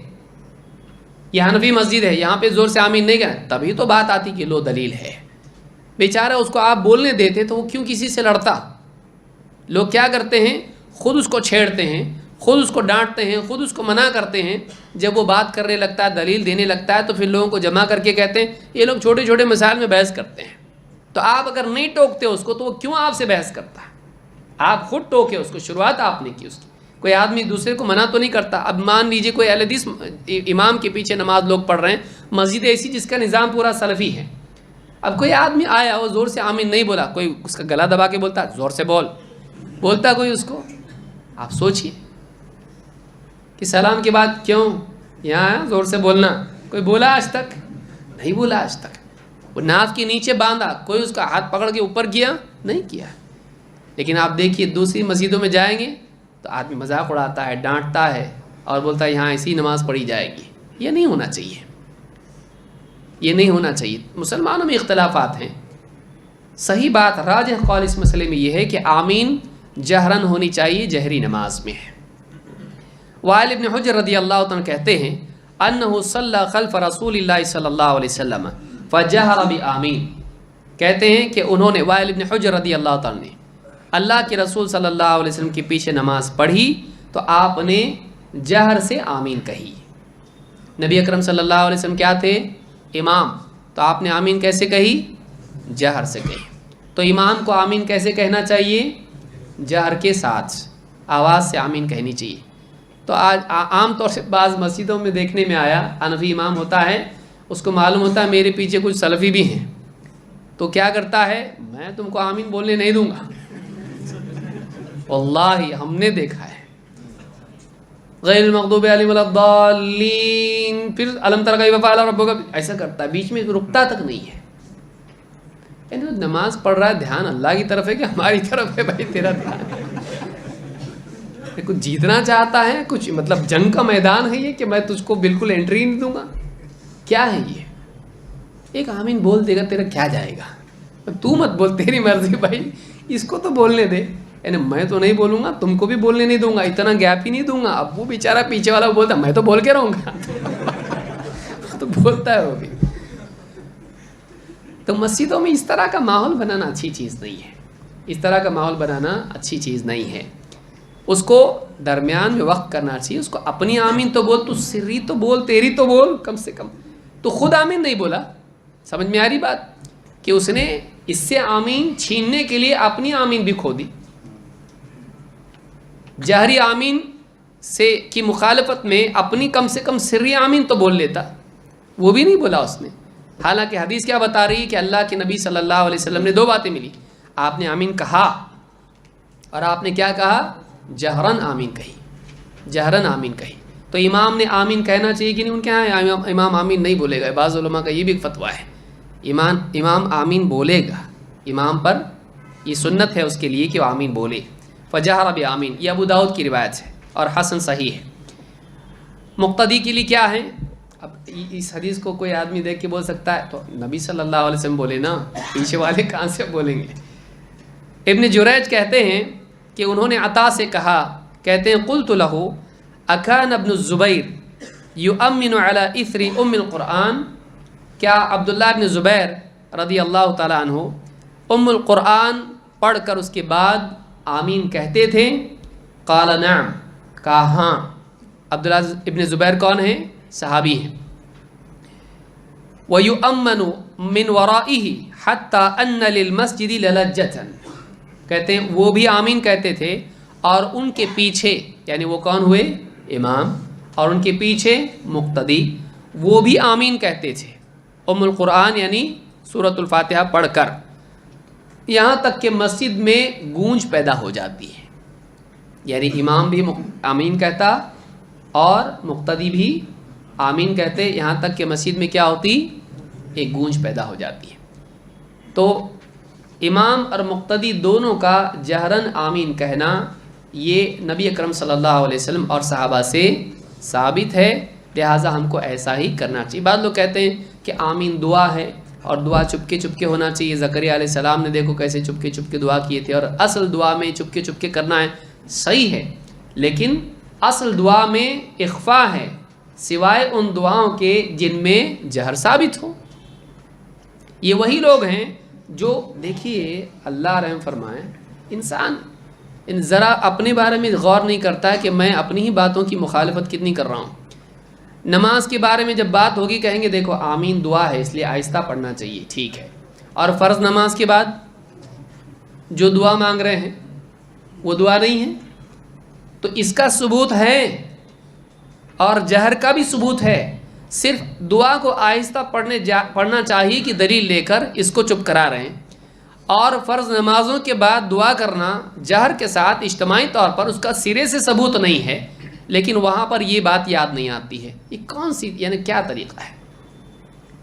یہ حنفی مسجد ہے، یہاں پہ زور سے آمین نہیں کہنا، تبھی تو بات آتی کہ لو دلیل ہے. بیچارہ اس کو آپ بولنے دیتے تو وہ کیوں کسی سے لڑتا؟ لوگ کیا کرتے ہیں، خود اس کو چھیڑتے ہیں، خود اس کو ڈانٹتے ہیں، خود اس کو منع کرتے ہیں. جب وہ بات کرنے لگتا ہے، دلیل دینے لگتا ہے، تو پھر لوگوں کو جمع کر کے کہتے ہیں یہ لوگ چھوٹے چھوٹے مسائل میں بحث کرتے ہیں. تو آپ اگر نہیں ٹوکتے اس کو تو وہ کیوں آپ سے بحث کرتا ہے؟ آپ خود ٹوکے اس کو، شروعات آپ نے کی اس کی. کوئی آدمی دوسرے کو منع تو نہیں کرتا. اب مان لیجئے کوئی اہل حدیث امام کے پیچھے نماز لوگ پڑھ رہے ہیں، مسجد ایسی جس کا نظام پورا سلفی ہے. اب کوئی آدمی آیا وہ زور سے آمین نہیں بولا، کوئی اس کا گلا دبا کے بولتا زور سے بولتا کوئی اس کو. آپ سوچئے کہ سلام کے بعد کیوں یہاں زور سے بولنا؟ کوئی بولا آج تک؟ نہیں بولا آج تک. وہ ناف کے نیچے باندھا، کوئی اس کا ہاتھ پکڑ کے اوپر کیا؟ نہیں کیا. لیکن آپ دیکھیے دوسری مسجدوں میں جائیں گے تو آدمی مذاق اڑاتا ہے، ڈانٹتا ہے اور بولتا ہے یہاں ایسی نماز پڑھی جائے گی. یہ نہیں ہونا چاہیے، یہ نہیں ہونا چاہیے. مسلمانوں میں اختلافات ہیں. صحیح بات راجح قول اس مسئلے میں یہ ہے کہ آمین جہرن ہونی چاہیے جہری نماز میں. وائل ابن حجر رضی اللہ عنہ کہتے ہیں انہ صلی خلف رسول اللہ صلی اللہ علیہ وسلم فجہر بآمین. کہتے ہیں کہ انہوں نے وائل ابن حجر رضی اللہ تعالیٰ نے اللہ کے رسول صلی اللہ علیہ وسلم کے پیچھے نماز پڑھی تو آپ نے جہر سے آمین کہی. نبی اکرم صلی اللہ علیہ وسلم کیا تھے؟ امام. تو آپ نے آمین کیسے کہی؟ جہر سے کہی. تو امام کو آمین کیسے کہنا چاہیے؟ جہر کے ساتھ آواز سے آمین کہنی چاہیے. تو آج عام طور سے بعض مسجدوں میں دیکھنے میں آیا حنفی امام ہوتا ہے، اس کو معلوم ہوتا ہے میرے پیچھے کچھ سلفی بھی ہیں، تو کیا کرتا ہے؟ میں تم کو آمین بولنے نہیں دوں گا. واللہ ہم نے دیکھا ہے غیر المغضوب علیہم ولا الضالین، پھر الم تر کیف فعل ربک، ایسا کرتا ہے، بیچ میں رکتا تک نہیں ہے. یعنی نماز پڑھ رہا ہے، دھیان اللہ کی طرف ہے کہ ہماری طرف ہے؟ بھائی تیرا دھیان کچھ جیتنا چاہتا ہے، کچھ مطلب جنگ کا میدان ہے یہ کہ میں تجھ کو بالکل انٹری نہیں دوں گا؟ کیا ہے یہ؟ ایک آمین بول دے گا تیرا کیا جائے گا؟ تو مت بول، تیری مرضی بھائی، اس کو تو بولنے دے. یعنی میں تو نہیں بولوں گا، تم کو بھی بولنے نہیں دوں گا، اتنا گیپ ہی نہیں دوں گا. اب وہ بیچارہ پیچھے والا بولتا میں تو بول کے رہوں گا تو بولتا ہے وہ بھی. تو مسجدوں میں اس طرح کا ماحول بنانا اچھی چیز نہیں ہے، اس طرح کا ماحول بنانا اچھی چیز نہیں ہے. اس کو درمیان میں وقت کرنا چاہیے. اس کو اپنی آمین تو بول، تو سری تو بول، تیری تو بول کم سے کم. تو خود آمین نہیں بولا، سمجھ میں آ رہی بات؟ کہ اس نے اس سے آمین چھیننے کے لیے اپنی آمین بھی کھو دی. جہری آمین سے کی مخالفت میں اپنی کم سے کم سری آمین تو بول لیتا، وہ بھی نہیں بولا اس نے. حالانکہ حدیث کیا بتا رہی ہے کہ اللہ کے نبی صلی اللہ علیہ وسلم نے دو باتیں ملی. آپ نے آمین کہا اور آپ نے کیا کہا؟ جہرن آمین کہی، جہرن آمین کہی. تو امام نے آمین کہنا چاہیے کہ نہیں؟ ان کے یہاں امام آمین نہیں بولے گا. بعض علماء کا یہ بھی ایک فتویٰ ہے، امام آمین بولے گا، امام پر یہ سنت ہے اس کے لیے کہ وہ آمین بولے. فجہر بآمین، یہ ابو داؤد کی روایت ہے اور حسن صحیح ہے. مقتدی کے لیے کیا ہے؟ اب اس حدیث کو کوئی آدمی دیکھ کے بول سکتا ہے تو نبی صلی اللہ علیہ وسلم بولے نا، پیچھے والے کہاں سے بولیں گے؟ ابن جریج کہتے ہیں کہ انہوں نے عطا سے کہا، کہتے ہیں قلت لہ اکان ابن الزبیر یؤمن علی اثر ام القرآن، کیا عبداللہ ابن زبیر رضی اللہ تعالیٰ عنہ ام القرآن پڑھ کر اس کے بعد آمین کہتے تھے؟ قال نعم، کہا ہاں. عبداللہ ابن زبیر کون ہیں؟ صحابی ہیں. وَيُؤَمَّنُ مِنْ وَرَائِهِ حَتَّى أَنَّ لِلْمَسْجِدِ لَلَجَّةً، کہتے ہیں وہ بھی آمین کہتے تھے اور ان کے پیچھے، یعنی وہ کون ہوئے؟ امام، اور ان کے پیچھے مقتدی، وہ بھی آمین کہتے تھے ام القرآن یعنی سورۃ الفاتحہ پڑھ کر، یہاں تک کہ مسجد میں گونج پیدا ہو جاتی ہے. یعنی امام بھی آمین کہتا اور مقتدی بھی آمین کہتے، یہاں تک کہ مسجد میں کیا ہوتی؟ ایک گونج پیدا ہو جاتی ہے. تو امام اور مقتدی دونوں کا جہرن آمین کہنا یہ نبی اکرم صلی اللہ علیہ وسلم اور صحابہ سے ثابت ہے، لہٰذا ہم کو ایسا ہی کرنا چاہیے. بعض لوگ کہتے ہیں کہ آمین دعا ہے اور دعا چپکے چپکے ہونا چاہیے. زکریا علیہ السلام نے دیکھو کیسے چپکے چپکے دعا کیے تھے، اور اصل دعا میں چپکے چپکے کرنا ہے، صحیح ہے، لیکن اصل دعا میں اخفا ہے، سوائے ان دعاؤں کے جن میں جہر ثابت ہو. یہ وہی لوگ ہیں جو، دیکھیے اللہ رحم فرمائے، انسان ذرا اپنے بارے میں غور نہیں کرتا ہے کہ میں اپنی ہی باتوں کی مخالفت کتنی کر رہا ہوں. نماز کے بارے میں جب بات ہوگی کہیں گے دیکھو آمین دعا ہے اس لیے آہستہ پڑھنا چاہیے، ٹھیک ہے، اور فرض نماز کے بعد جو دعا مانگ رہے ہیں وہ دعا نہیں ہے. تو اس کا ثبوت ہے اور جہر کا بھی ثبوت ہے. صرف دعا کو آہستہ پڑھنا چاہیے کہ دلیل لے کر اس کو چپ کرا رہے ہیں، اور فرض نمازوں کے بعد دعا کرنا جہر کے ساتھ اجتماعی طور پر اس کا سرے سے ثبوت نہیں ہے، لیکن وہاں پر یہ بات یاد نہیں آتی ہے. یہ کون سی، یعنی کیا طریقہ ہے؟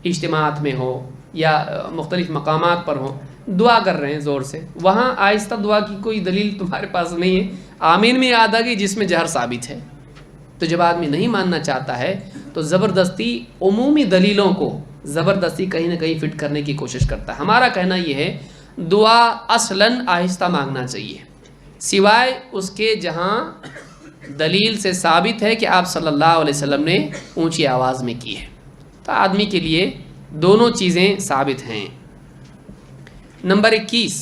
اجتماعات میں ہو یا مختلف مقامات پر ہو، دعا کر رہے ہیں زور سے، وہاں آہستہ دعا کی کوئی دلیل تمہارے پاس نہیں ہے. آمین میں یاد آ گئی جس میں جہر ثابت ہے. تو جب آدمی نہیں ماننا چاہتا ہے تو زبردستی عمومی دلیلوں کو زبردستی کہیں نہ کہیں فٹ کرنے کی کوشش کرتا ہے. ہمارا کہنا یہ ہے دعا اصلاً آہستہ مانگنا چاہیے، سوائے اس کے جہاں دلیل سے ثابت ہے کہ آپ صلی اللہ علیہ وسلم نے اونچی آواز میں کی ہے. تو آدمی کے لیے دونوں چیزیں ثابت ہیں. نمبر 21،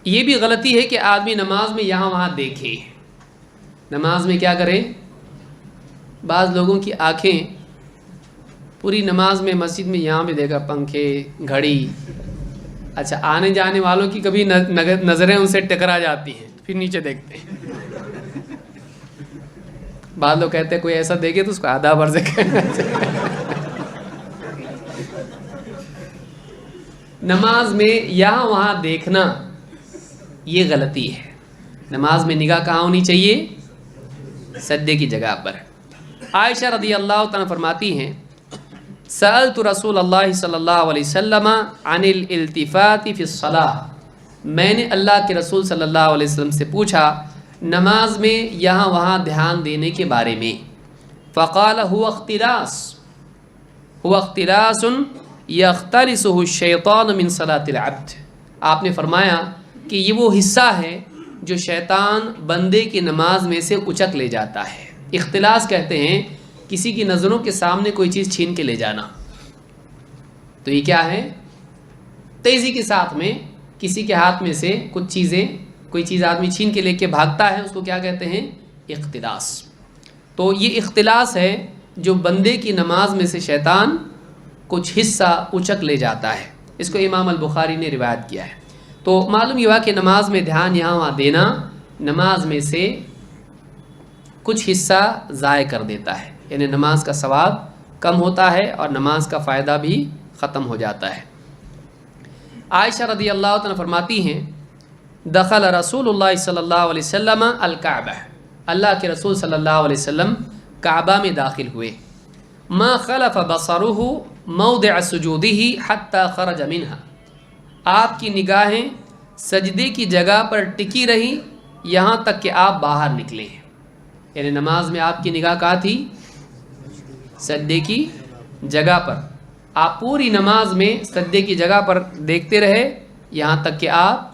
یہ بھی غلطی ہے کہ آدمی نماز میں یہاں وہاں دیکھے. نماز میں کیا کرے؟ بعض لوگوں کی آنکھیں پوری نماز میں مسجد میں یہاں بھی دیکھا پنکھے گھڑی. اچھا، آنے جانے والوں کی کبھی نظریں ان سے ٹکرا جاتی ہیں پھر نیچے دیکھتے ہیں. بعض لوگ کہتے ہیں کوئی ایسا دیکھے تو اس کو آدھا برس کہنا چاہیے. نماز میں یہاں وہاں دیکھنا یہ غلطی ہے. نماز میں نگاہ کہاں ہونی چاہیے؟ سجدے کی جگہ پر. عائشہ رضی اللہ تعالیٰ فرماتی ہیں سألت رسول اللہ صلی اللہ علیہ وسلم عن الالتفات فی الصلاۃ، میں نے اللہ کے رسول صلی اللہ علیہ وسلم سے پوچھا نماز میں یہاں وہاں دھیان دینے کے بارے میں. فقال هو اختلاس یختلسہ الشیطان من صلاۃ العبد، آپ نے فرمایا کہ یہ وہ حصہ ہے جو شیطان بندے کی نماز میں سے اچک لے جاتا ہے. اختلاس کہتے ہیں کسی کی نظروں کے سامنے کوئی چیز چھین کے لے جانا. تو یہ کیا ہے؟ تیزی کے ساتھ میں کسی کے ہاتھ میں سے کوئی چیز آدمی چھین کے لے کے بھاگتا ہے، اس کو کیا کہتے ہیں؟ اختلاس. تو یہ اختلاس ہے جو بندے کی نماز میں سے شیطان کچھ حصہ اچک لے جاتا ہے. اس کو امام البخاری نے روایت کیا ہے. تو معلوم یہ ہوا کہ نماز میں دھیان یہاں وہاں دینا نماز میں سے کچھ حصہ ضائع کر دیتا ہے، یعنی نماز کا ثواب کم ہوتا ہے اور نماز کا فائدہ بھی ختم ہو جاتا ہے. عائشہ رضی اللہ عنہ فرماتی ہیں دخل رسول اللہ صلی اللہ علیہ وسلم الکعبہ، اللہ کے رسول صلی اللہ علیہ وسلم کعبہ میں داخل ہوئے. ما خلف بصرہ موضع سجودہ حتی خرج منہا، آپ کی نگاہیں سجدے کی جگہ پر ٹکی رہی یہاں تک کہ آپ باہر نکلے. یعنی نماز میں آپ کی نگاہ کہاں تھی؟ سجدے کی جگہ پر. آپ پوری نماز میں سجدے کی جگہ پر دیکھتے رہے یہاں تک کہ آپ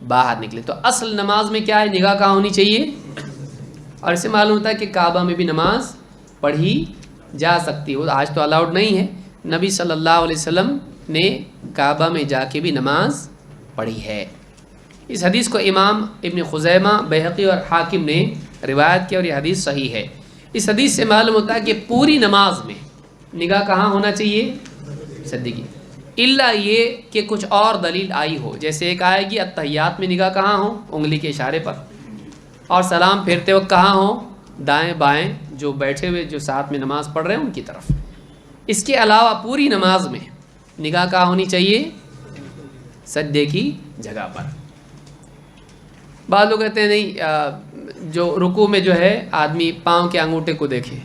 باہر نکلے. تو اصل نماز میں کیا ہے؟ نگاہ کہاں ہونی چاہیے؟ اور اسے معلوم ہوتا ہے کہ کعبہ میں بھی نماز پڑھی جا سکتی ہے. آج تو الاؤڈ نہیں ہے. نبی صلی اللہ علیہ وسلم نے کعبہ میں جا کے بھی نماز پڑھی ہے. اس حدیث کو امام ابن خزیمہ، بیہقی اور حاکم نے روایت کیا اور یہ حدیث صحیح ہے. اس حدیث سے معلوم ہوتا ہے کہ پوری نماز میں نگاہ کہاں ہونا چاہیے؟ سجدے کی. الا یہ کہ کچھ اور دلیل آئی ہو، جیسے ایک آئے گی اتحیات میں نگاہ کہاں ہو؟ انگلی کے اشارے پر. اور سلام پھیرتے وقت کہاں ہو؟ دائیں بائیں جو بیٹھے ہوئے جو ساتھ میں نماز پڑھ رہے ہیں ان کی طرف. اس کے علاوہ پوری نماز میں نگاہ کہاں ہونی چاہیے؟ سجدے کی جگہ پر. بعض لوگ کہتے ہیں نہیں، جو رکوع میں جو ہے آدمی پاؤں کے انگوٹھے کو دیکھے،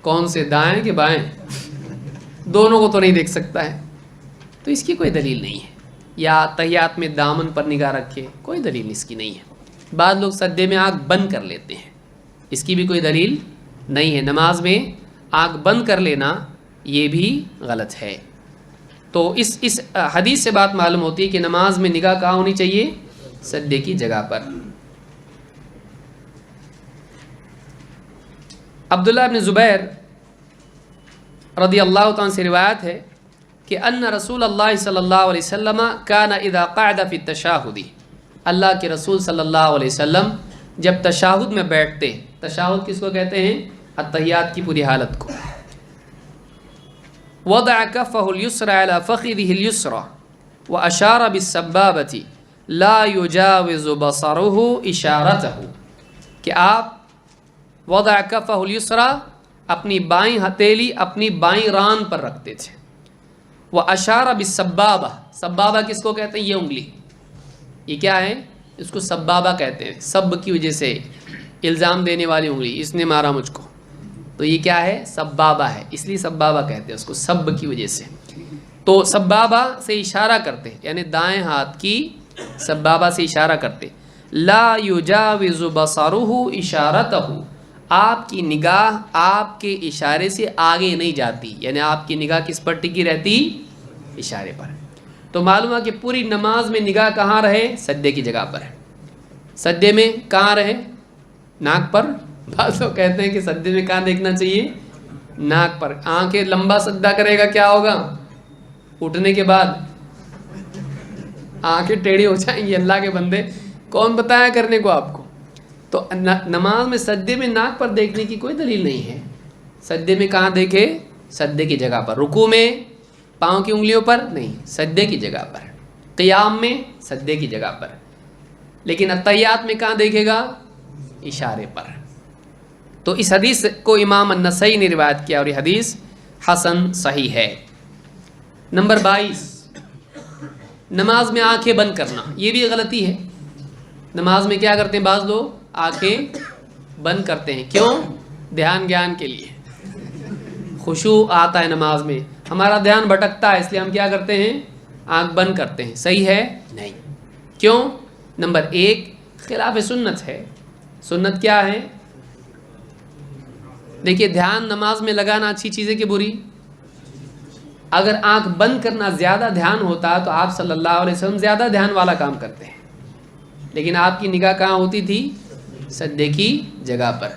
کون سے دائیں کہ بائیں، دونوں کو تو نہیں دیکھ سکتا ہے. تو اس کی کوئی دلیل نہیں ہے. یا تحیات میں دامن پر نگاہ رکھے، کوئی دلیل اس کی نہیں ہے. بعض لوگ سجدے میں آنکھ بند کر لیتے ہیں، اس کی بھی کوئی دلیل نہیں ہے. نماز میں آنکھ بند کر لینا یہ بھی غلط ہے. تو اس حدیث سے بات معلوم ہوتی ہے کہ نماز میں نگاہ کہاں ہونی چاہیے؟ سجدے کی جگہ پر. عبداللہ بن زبیر رضی اللہ تعالیٰ سے روایت ہے کہ ان رسول اللہ صلی اللہ علیہ وسلم کان اذا قعد فی التشاہد، اللہ کے رسول صلی اللہ علیہ وسلم جب تشاہد میں بیٹھتے، تشاہد کس کو کہتے ہیں؟ التحیات کی پوری حالت کو. وضع کفہ الیسری علی فخذہ الیسری واشار بالسبابۃ لا یجاوز بصرہ اشارتہ، کہ آپ وضع کفہ الیسری اپنی بائیں ہتھیلی اپنی بائیں ران پر رکھتے تھے. واشار بالسبابہ، سبابہ کس کو کہتے ہیں؟ یہ انگلی. یہ کیا ہے؟ اس کو سبابہ کہتے ہیں. سب کی وجہ سے الزام دینے والی انگلی، اس نے مارا مجھ کو، تو یہ کیا ہے؟ سبابہ ہے. اس لیے سبابہ کہتے ہیں اس کو، سب کی وجہ سے. تو سبابہ سے اشارہ کرتے، یعنی دائیں ہاتھ کی سبابہ سے اشارہ کرتے. لا یجاوز بصرہ اشارتہ، آپ کی نگاہ آپ کے اشارے سے آگے نہیں جاتی، یعنی آپ کی نگاہ کس پر ٹکی رہتی؟ اشارے پر. تو معلوم ہے کہ پوری نماز میں نگاہ کہاں رہے؟ سجدے کی جگہ پر ہے. سجدے میں کہاں رہے؟ ناک پر. بعض لوگ کہتے ہیں کہ سجدے میں کہاں دیکھنا چاہیے؟ ناک پر. آنکھیں لمبا سجدہ کرے گا کیا ہوگا؟ اٹھنے کے بعد آنکھیں ٹیڑھی ہو جائیں گی. اللہ کے بندے کون بتایا کرنے کو آپ کو؟ تو نماز میں سجدے میں ناک پر دیکھنے کی کوئی دلیل نہیں ہے. سجدے میں کہاں دیکھے؟ سجدے کی جگہ پر. رکوع میں پاؤں کی انگلیوں پر نہیں، سجدے کی جگہ پر. قیام میں سجدے کی جگہ پر. لیکن اتحیات میں کہاں دیکھے گا؟ اشارے پر. تو اس حدیث کو امام النسائی نے روایت کیا اور یہ حدیث حسن صحیح ہے. نمبر 22، نماز میں آنکھیں بند کرنا. یہ بھی غلطی ہے. نماز میں کیا کرتے ہیں بعض لوگ؟ آنکھیں بند کرتے ہیں. کیوں؟ دھیان گیان کے لیے. خشوع آتا ہے نماز میں، ہمارا دھیان بھٹکتا ہے، اس لیے ہم کیا کرتے ہیں؟ آنکھ بند کرتے ہیں. صحیح ہے؟ نہیں. کیوں؟ نمبر 1، خلاف سنت ہے. سنت کیا ہے؟ دیکھیے، دھیان نماز میں لگانا اچھی چیز ہے کہ بری؟ اگر آنکھ بند کرنا زیادہ دھیان ہوتا تو آپ صلی اللہ علیہ وسلم زیادہ دھیان والا کام کرتے ہیں. لیکن آپ کی نگاہ کہاں ہوتی تھی؟ سجدے کی جگہ پر.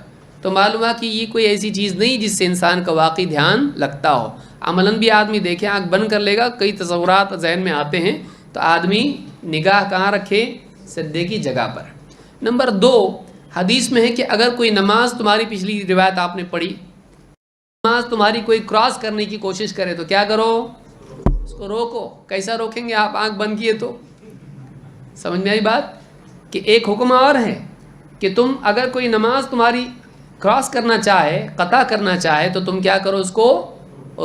تو معلوم ہے کہ یہ کوئی ایسی چیز نہیں جس سے انسان کا واقعی دھیان لگتا ہو. عملاً بھی آدمی دیکھے آنکھ بند کر لے گا، کئی تصورات ذہن میں آتے ہیں، تو آدمی نگاہ کہاں رکھے؟ سجدے کی جگہ پر. نمبر 2، حدیث میں ہے کہ اگر کوئی نماز تمہاری، پچھلی روایت آپ نے پڑھی، نماز تمہاری کوئی کراس کرنے کی کوشش کرے تو کیا کرو؟ اس کو روکو. کیسا روکیں گے آپ آنکھ بند کیے تو؟ سمجھ میں آئی بات؟ کہ ایک حکم اور ہے کہ تم اگر کوئی نماز تمہاری کراس کرنا چاہے، قطع کرنا چاہے، تو تم کیا کرو؟ اس کو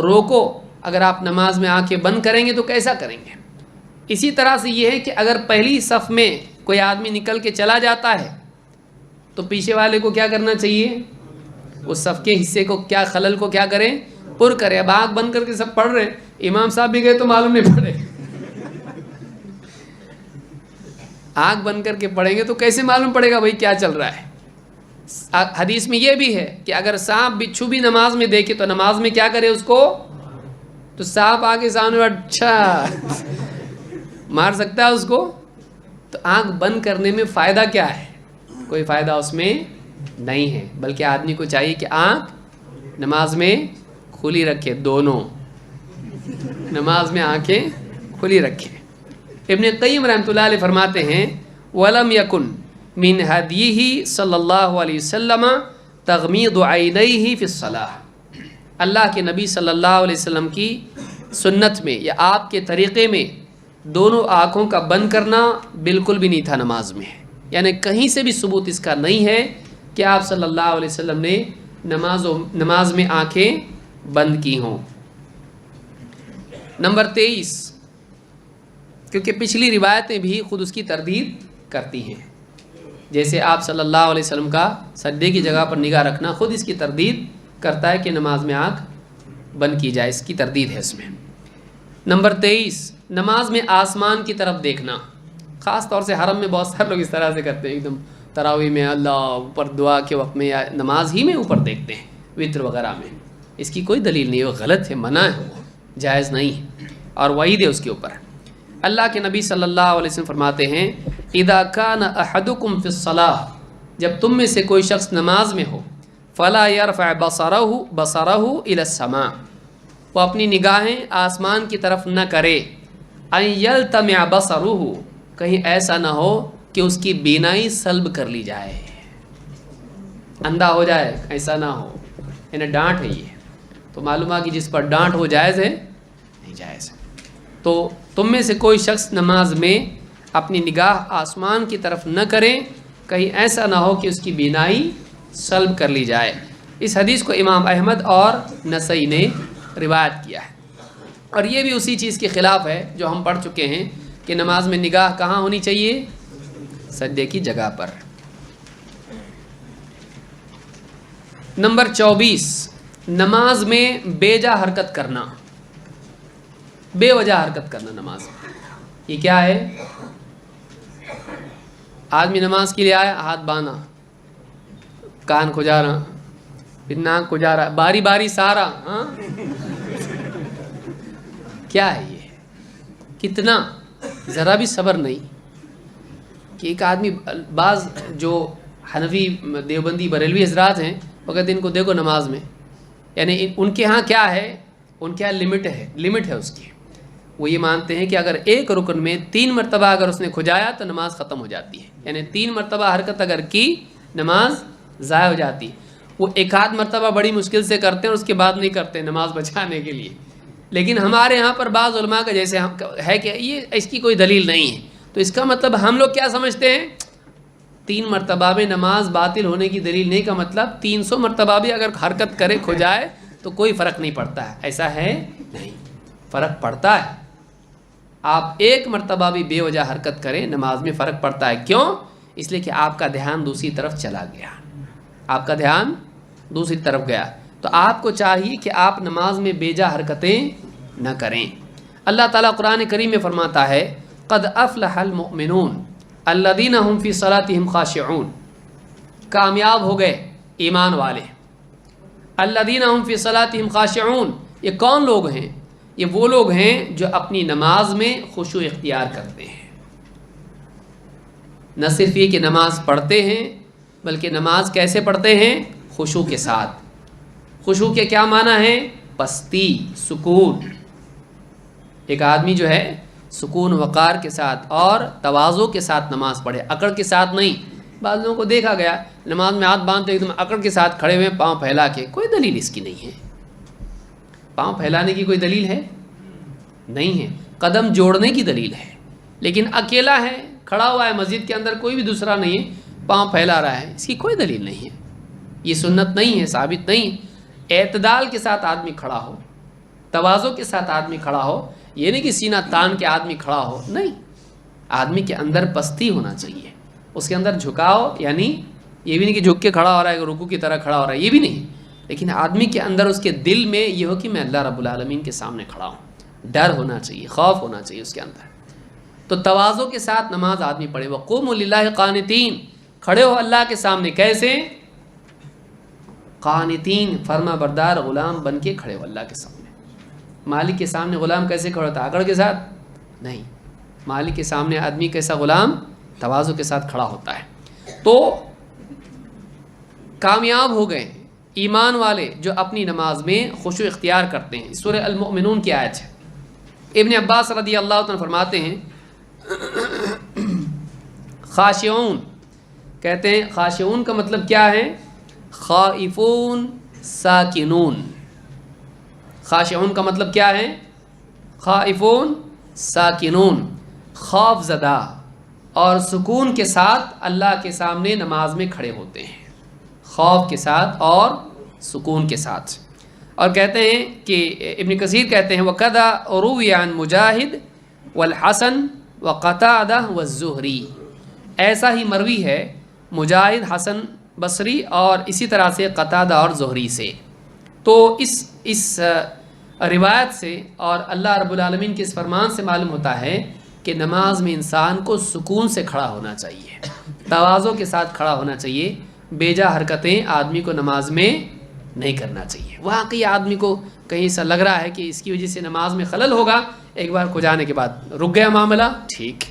روکو. اگر آپ نماز میں آنکھیں بند کریں گے تو کیسا کریں گے؟ اسی طرح سے یہ ہے کہ اگر پہلی صف میں کوئی آدمی نکل کے چلا جاتا ہے تو پیچھے والے کو کیا کرنا چاہیے؟ اس صف کے حصے کو، کیا خلل کو کیا کریں؟ پر کرے. اب آنکھ بند کر کے سب پڑھ رہے ہیں، امام صاحب بھی گئے تو معلوم نہیں پڑے. آنکھ بند کر کے پڑھیں گے تو کیسے معلوم پڑے گا بھائی کیا چل رہا ہے؟ حدیث میں یہ بھی ہے کہ اگر سانپ بچھو بھی نماز میں دیکھے تو نماز میں کیا کرے؟ اس کو، تو سانپ آگے سامنے اچھا مار سکتا ہے اس کو. تو آنکھ بند کرنے میں فائدہ کیا ہے؟ کوئی فائدہ اس میں نہیں ہے. بلکہ آدمی کو چاہیے کہ آنکھ نماز میں کھلی رکھے. دونوں نماز میں آنکھیں کھلی رکھے. ابن قیم رحمۃ اللہ علیہ فرماتے ہیں وَلَمْ يَكُنْ مِنْ هَدْيِهِ صلی اللہ علیہ وسلم تغمیض عینیہ فی الصلاۃ. اللہ کے نبی صلی اللہ علیہ وسلم کی سنت میں یا آپ کے طریقے میں دونوں آنکھوں کا بند کرنا بالکل بھی نہیں تھا نماز میں. یعنی کہیں سے بھی ثبوت اس کا نہیں ہے کہ آپ صلی اللہ علیہ وسلم نے نماز میں آنکھیں بند کی ہوں. نمبر 23، کیونکہ پچھلی روایتیں بھی خود اس کی تردید کرتی ہیں. جیسے آپ صلی اللہ علیہ وسلم کا سجدے کی جگہ پر نگاہ رکھنا خود اس کی تردید کرتا ہے کہ نماز میں آنکھ بند کی جائے. اس کی تردید ہے اس میں. نمبر 23، نماز میں آسمان کی طرف دیکھنا. خاص طور سے حرم میں بہت سارے لوگ اس طرح سے کرتے ہیں، ایک دم تراویح میں اللہ اوپر، دعا کے وقت میں یا نماز ہی میں اوپر دیکھتے ہیں، وطر وغیرہ میں. اس کی کوئی دلیل نہیں ہے، وہ غلط ہے، منع ہے، وہ جائز نہیں ہے اور وعید ہے اس کے اوپر. اللہ کے نبی صلی اللہ علیہ وسلم فرماتے ہیں اذا کان احدکم فی الصلاۃ، جب تم میں سے کوئی شخص نماز میں ہو، فلا یرفع بصرہ الی السماء، وہ اپنی نگاہیں آسمان کی طرف نہ کرے. ان یلتمع بصرہ، کہیں ایسا نہ ہو کہ اس کی بینائی سلب کر لی جائے، اندھا ہو جائے، ایسا نہ ہو. یعنی ڈانٹ ہے یہ. تو معلوم ہے کہ جس پر ڈانٹ ہو جائز ہے؟ نہیں جائز ہے. تو تم میں سے کوئی شخص نماز میں اپنی نگاہ آسمان کی طرف نہ کرے، کہیں ایسا نہ ہو کہ اس کی بینائی سلب کر لی جائے. اس حدیث کو امام احمد اور نسائی نے روایت کیا ہے. اور یہ بھی اسی چیز کے خلاف ہے جو ہم پڑھ چکے ہیں کہ نماز میں نگاہ کہاں ہونی چاہیے؟ سجدے کی جگہ پر. نمبر 24، نماز میں بے جا حرکت کرنا، بے وجہ حرکت کرنا نماز میں. یہ کیا ہے؟ آدمی نماز کے لیے آیا، ہاتھ باندھا، کان کھجا رہا، پھر ناک کھجا رہا، باری باری سارا. ہاں کیا ہے یہ؟ کتنا ذرا بھی صبر نہیں. کہ ایک آدمی، بعض جو حنفی دیوبندی بریلوی حضرات ہیں وہ کہتے ہیں ان کو دیکھو نماز میں، یعنی ان کے ہاں کیا ہے، ان کے ہاں لمٹ ہے اس کی. وہ یہ مانتے ہیں کہ اگر ایک رکن میں 3 مرتبہ اگر اس نے کھجایا تو نماز ختم ہو جاتی ہے، یعنی 3 مرتبہ حرکت اگر کی نماز ضائع ہو جاتی ہے۔ وہ ایک آدھ مرتبہ بڑی مشکل سے کرتے ہیں اور اس کے بعد نہیں کرتے نماز بچانے کے لیے، لیکن ہمارے یہاں پر بعض علماء کا جیسے ہے کہ یہ اس کی کوئی دلیل نہیں ہے، تو اس کا مطلب ہم لوگ کیا سمجھتے ہیں 3 مرتبہ میں نماز باطل ہونے کی دلیل نہیں، کا مطلب 300 مرتبہ بھی اگر حرکت کرے کھجائے تو کوئی فرق نہیں پڑتا ہے، ایسا ہے نہیں، فرق پڑتا ہے۔ آپ ایک مرتبہ بھی بے وجہ حرکت کریں نماز میں فرق پڑتا ہے، کیوں؟ اس لیے کہ آپ کا دھیان دوسری طرف چلا گیا، آپ کا دھیان دوسری طرف گیا، تو آپ کو چاہیے کہ آپ نماز میں بے جا حرکتیں نہ کریں۔ اللہ تعالیٰ قرآن کریم میں فرماتا ہے قد افلح المؤمنون الذین هم فی صلاتهم خاشعون، کامیاب ہو گئے ایمان والے، الذین هم فی صلاتهم خاشعون، یہ کون لوگ ہیں؟ یہ وہ لوگ ہیں جو اپنی نماز میں خشوع اختیار کرتے ہیں۔ نہ صرف یہ کہ نماز پڑھتے ہیں بلکہ نماز کیسے پڑھتے ہیں؟ خشوع کے ساتھ۔ خشوع کے کیا معنی ہے؟ پستی، سکون۔ ایک آدمی جو ہے سکون وقار کے ساتھ اور تواضع کے ساتھ نماز پڑھے، اکڑ کے ساتھ نہیں۔ بعض لوگوں کو دیکھا گیا نماز میں ہاتھ باندھتے ایک دم اکڑ کے ساتھ کھڑے ہوئے پاؤں پھیلا کے، کوئی دلیل اس کی نہیں ہے۔ پاؤں پھیلانے کی کوئی دلیل ہے؟ نہیں ہے۔ قدم جوڑنے کی دلیل ہے، لیکن اکیلا ہے، کھڑا ہوا ہے مسجد کے اندر، کوئی بھی دوسرا نہیں ہے، پاؤں پھیلا رہا ہے، اس کی کوئی دلیل نہیں ہے، یہ سنت نہیں ہے، ثابت نہیں۔ اعتدال کے ساتھ آدمی کھڑا ہو، تواضع کے ساتھ آدمی کھڑا ہو، یہ نہیں کہ سینہ تان کے آدمی کھڑا ہو، نہیں، آدمی کے اندر پستی ہونا چاہیے، اس کے اندر جھکاؤ، یعنی یہ بھی نہیں کہ جھک کے کھڑا ہو رہا ہے، رکوع کی طرح کھڑا ہو رہا ہے، یہ بھی نہیں، لیکن آدمی کے اندر اس کے دل میں یہ ہو کہ میں اللہ رب العالمین کے سامنے کھڑا ہوں، ڈر ہونا چاہیے، خوف ہونا چاہیے اس کے اندر۔ تو تواضع کے ساتھ نماز آدمی پڑھے، وقوموا للہ قانتین، کھڑے ہو اللہ کے سامنے، کیسے؟ قانتین، فرما بردار غلام بن کے کھڑے ہو اللہ کے سامنے۔ مالک کے سامنے غلام کیسے کھڑا ہوتا ہے؟ اکڑ کے ساتھ نہیں، مالک کے سامنے آدمی کیسا غلام؟ تواضع کے ساتھ کھڑا ہوتا ہے۔ تو کامیاب ہو گئے ایمان والے جو اپنی نماز میں خشوع اختیار کرتے ہیں۔ سورہ المؤمنون کی آیت ہے۔ ابن عباس رضی اللہ عنہ فرماتے ہیں خاشعون، کہتے ہیں خاشعون کا مطلب کیا ہے؟ خائفون ساکنون۔ خاشعون کا مطلب کیا ہے؟ خائفون ساکنون، خوف زدہ اور سکون کے ساتھ اللہ کے سامنے نماز میں کھڑے ہوتے ہیں، خوف کے ساتھ اور سکون کے ساتھ۔ اور کہتے ہیں کہ ابن کثیر کہتے ہیں وَقَدَا عُرُوِّ عَنْ مجاہد والحسن وقتادہ والزہری، ایسا ہی مروی ہے مجاہد، حسن بصری اور اسی طرح سے قتادہ اور زہری سے۔ تو اس روایت سے اور اللہ رب العالمین کے اس فرمان سے معلوم ہوتا ہے کہ نماز میں انسان کو سکون سے کھڑا ہونا چاہیے، تواضع کے ساتھ کھڑا ہونا چاہیے، بے جا حرکتیں آدمی کو نماز میں نہیں کرنا چاہیے۔ واقعی آدمی کو کہیں ایسا لگ رہا ہے کہ اس کی وجہ سے نماز میں خلل ہوگا، ایک بار کھجانے کے بعد رک گیا معاملہ، ٹھیک،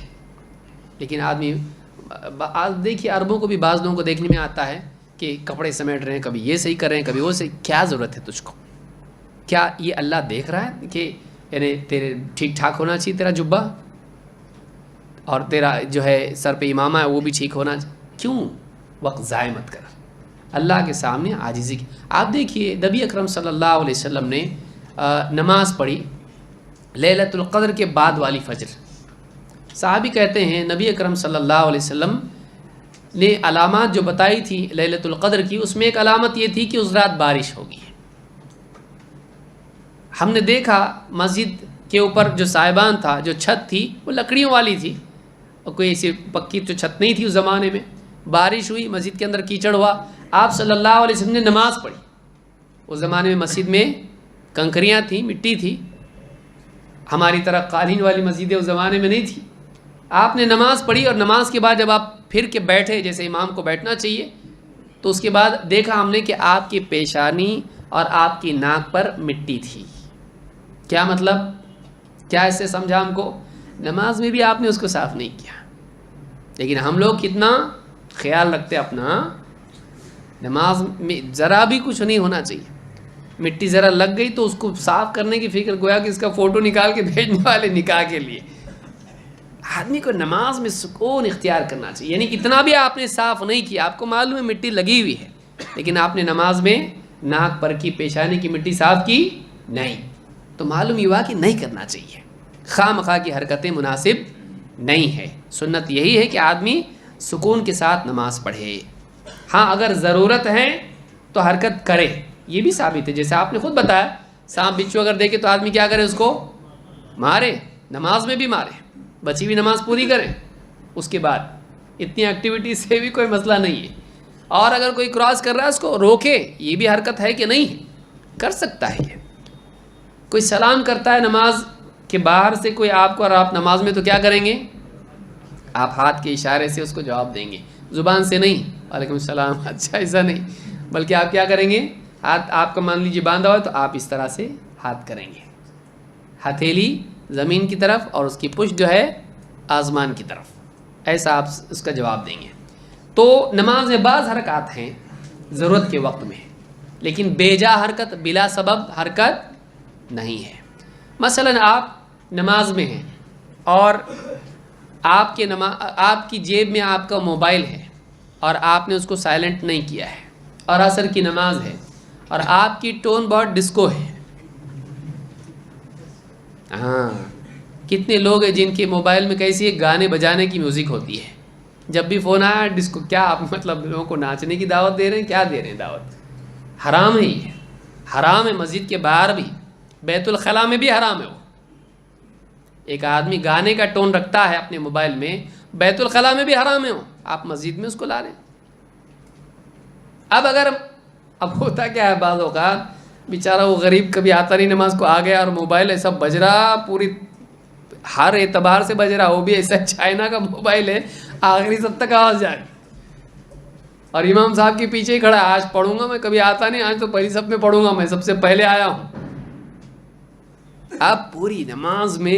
لیکن آدمی دیکھیے عربوں کو بھی بعض لوگوں کو دیکھنے میں آتا ہے کہ کپڑے سمیٹ رہے ہیں، کبھی یہ صحیح کر رہے ہیں، کبھی وہ صحیح، کیا ضرورت ہے تجھ کو؟ کیا یہ اللہ دیکھ رہا ہے کہ یعنی تیرے ٹھیک ٹھاک ہونا چاہیے تیرا جبہ، اور تیرا جو ہے سر پہ امامہ ہے وہ بھی ٹھیک ہونا چاہیے؟ کیوں وقت ضائع مت کر، اللہ کے سامنے عاجزی کی۔ آپ دیکھیے نبی اکرم صلی اللہ علیہ وسلم نے نماز پڑھی لیلۃ القدر کے بعد والی فجر۔ صحابی کہتے ہیں نبی اکرم صلی اللہ علیہ وسلم نے علامات جو بتائی تھی لیلۃ القدر کی، اس میں ایک علامت یہ تھی کہ اس رات بارش ہوگی۔ ہم نے دیکھا مسجد کے اوپر جو سائبان تھا، جو چھت تھی وہ لکڑیوں والی تھی، اور کوئی ایسی پکی تو چھت نہیں تھی اس زمانے میں۔ بارش ہوئی، مسجد کے اندر کیچڑ ہوا، آپ صلی اللہ علیہ وسلم نے نماز پڑھی۔ اس زمانے میں مسجد میں کنکریاں تھیں، مٹی تھی، ہماری طرح قالین والی مسجدیں اس زمانے میں نہیں تھی۔ آپ نے نماز پڑھی، اور نماز کے بعد جب آپ پھر کے بیٹھے جیسے امام کو بیٹھنا چاہیے، تو اس کے بعد دیکھا ہم نے کہ آپ کی پیشانی اور آپ کی ناک پر مٹی تھی۔ کیا مطلب؟ کیا اس سے سمجھا ہم کو؟ نماز میں بھی آپ نے اس کو صاف نہیں کیا، لیکن ہم لوگ کتنا خیال رکھتے اپنا، نماز میں ذرا بھی کچھ نہیں ہونا چاہیے۔ مٹی ذرا لگ گئی تو اس کو صاف کرنے کی فکر، گویا کہ اس کا فوٹو نکال کے بھیجنے والے نکاح کے لیے۔ آدمی کو نماز میں سکون اختیار کرنا چاہیے، یعنی اتنا بھی آپ نے صاف نہیں کیا، آپ کو معلوم ہے مٹی لگی ہوئی ہے، لیکن آپ نے نماز میں ناک پر کی پیشانی کی مٹی صاف کی نہیں، تو معلوم یہ ہوا کہ نہیں کرنا چاہیے، خواہ مخواہ کی حرکتیں مناسب نہیں ہے۔ سنت یہی ہے کہ آدمی سکون کے ساتھ نماز پڑھے۔ ہاں اگر ضرورت ہے تو حرکت کرے، یہ بھی ثابت ہے، جیسے آپ نے خود بتایا سانپ بچھو اگر دیکھے تو آدمی کیا کرے، اس کو مارے، نماز میں بھی مارے، بچی بھی نماز پوری کریں، اس کے بعد اتنی ایکٹیویٹی سے بھی کوئی مسئلہ نہیں ہے۔ اور اگر کوئی کراس کر رہا ہے اس کو روکے، یہ بھی حرکت ہے کہ نہیں، کر سکتا ہے۔ یہ کوئی سلام کرتا ہے نماز کے باہر سے کوئی آپ کو، اور آپ نماز میں، تو کیا کریں گے؟ آپ ہاتھ کے اشارے سے اس کو جواب دیں گے، زبان سے نہیں، وعلیکم السلام، اچھا ایسا نہیں، بلکہ آپ کیا کریں گے؟ ہاتھ آپ کا مان لیجیے باندھا ہوا ہے تو آپ اس طرح سے ہاتھ کریں گے، ہتھیلی زمین کی طرف اور اس کی پشت جو ہے آسمان کی طرف، ایسا آپ اس کا جواب دیں گے۔ تو نماز میں بعض حرکات ہیں ضرورت کے وقت میں، لیکن بے جا حرکت، بلا سبب حرکت نہیں ہے۔ مثلا آپ نماز میں ہیں اور آپ کی جیب میں آپ کا موبائل ہے اور آپ نے اس کو سائلنٹ نہیں کیا ہے، اور عصر کی نماز ہے اور آپ کی ٹون بہت ڈسکو ہے۔ ہاں، کتنے لوگ ہیں جن کے موبائل میں کیسی ہے، گانے بجانے کی میوزک ہوتی ہے، جب بھی فون آیا ڈسکو، کیا آپ مطلب لوگوں کو ناچنے کی دعوت دے رہے ہیں؟ کیا دے رہے ہیں دعوت؟ حرام ہے، یہ حرام ہے، مسجد کے باہر بھی، بیت الخلاء میں بھی حرام ہے۔ وہ ایک آدمی گانے کا ٹون رکھتا ہے اپنے موبائل میں، بیت الخلاء میں بھی حرام ہے وہ، آپ مسجد میں اس کو لا رہے ہیں۔ اب ہوتا کیا ہے، بعض اوقات بیچارہ وہ غریب کبھی آتا نہیں نماز کو، آ گیا اور موبائل ایسا بج رہا، پوری ہر اعتبار سے بج رہا، وہ بھی ایسا چائنا کا موبائل ہے، آخری سب تک آواز جائے، اور امام صاحب کے پیچھے ہی کھڑا ہے، آج پڑھوں گا میں، کبھی آتا نہیں، آج تو پہلی سب میں پڑھوں گا، میں سب سے پہلے آیا ہوں۔ اب پوری نماز میں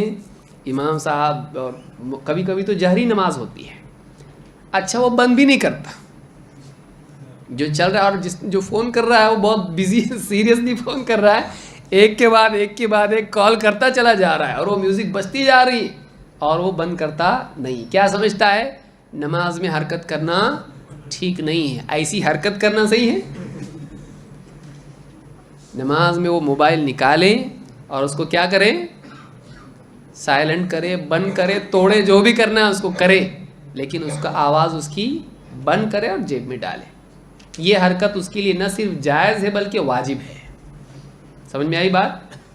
امام صاحب، اور کبھی کبھی تو جہری نماز ہوتی ہے، اچھا وہ بند بھی نہیں کرتا، جو چل رہا ہے، اور جو فون کر رہا ہے وہ بہت بزی، سیریسلی فون کر رہا ہے، ایک کے بعد ایک کال کرتا چلا جا رہا ہے، اور وہ میوزک بجتی جا رہی ہے اور وہ بند کرتا نہیں۔ کیا سمجھتا ہے؟ نماز میں حرکت کرنا ٹھیک نہیں ہے۔ ایسی حرکت کرنا صحیح ہے؟ نماز میں وہ موبائل نکالیں اور اس کو کیا کریں؟ سائلنٹ کرے، بند کرے، توڑے، جو بھی کرنا ہے اس کو کرے، لیکن اس کا آواز اس کی بند کرے اور جیب میں ڈالے۔ یہ حرکت اس کے لیے نہ صرف جائز ہے بلکہ واجب ہے۔ سمجھ میں آئی بات؟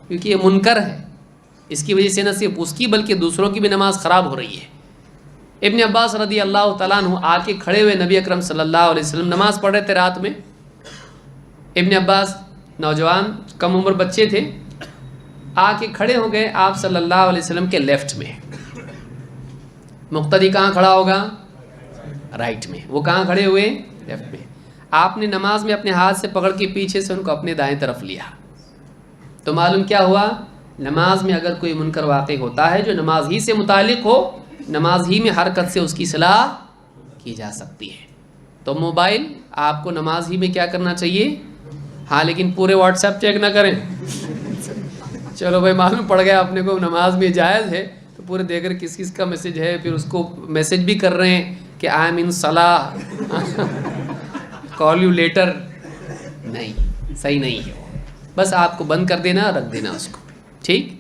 کیونکہ یہ منکر ہے، اس کی وجہ سے نہ صرف اس کی بلکہ دوسروں کی بھی نماز خراب ہو رہی ہے۔ ابن عباس رضی اللہ تعالیٰ عنہ آ کے کھڑے ہوئے، نبی اکرم صلی اللہ علیہ وسلم نماز پڑھ رہے تھے رات میں۔ ابن عباس نوجوان کم عمر بچے تھے، آ کے کھڑے ہو گئے آپ صلی اللہ علیہ وسلم کے لیفٹ میں۔ مقتدی کہاں کھڑا ہوگا؟ رائٹ میں۔ وہ کہاں کھڑے ہوئے؟ لیفٹ میں۔ آپ نے نماز میں اپنے ہاتھ سے پکڑ کے پیچھے سے ان کو اپنے دائیں طرف لیا، تو معلوم کیا ہوا؟ نماز میں اگر کوئی منکر واقع ہوتا ہے جو نماز ہی سے متعلق ہو، نماز ہی میں حرکت سے اس کی اصلاح کی جا سکتی ہے۔ تو موبائل آپ کو نماز ہی میں کیا کرنا چاہیے؟ ہاں، لیکن پورے واٹس ایپ چیک نہ کریں۔ چلو بھائی، معلوم پڑ گیا اپنے کو نماز میں جائز ہے، تو پورے دیکھ کر کس کس کا میسج ہے، پھر اس کو میسج بھی کر رہے ہیں کہ آئی ایم ان صلاح، کال یو لیٹر۔ نہیں، صحیح نہیں ہے، بس آپ کو بند کر دینا، رکھ دینا اس کو، ٹھیک؟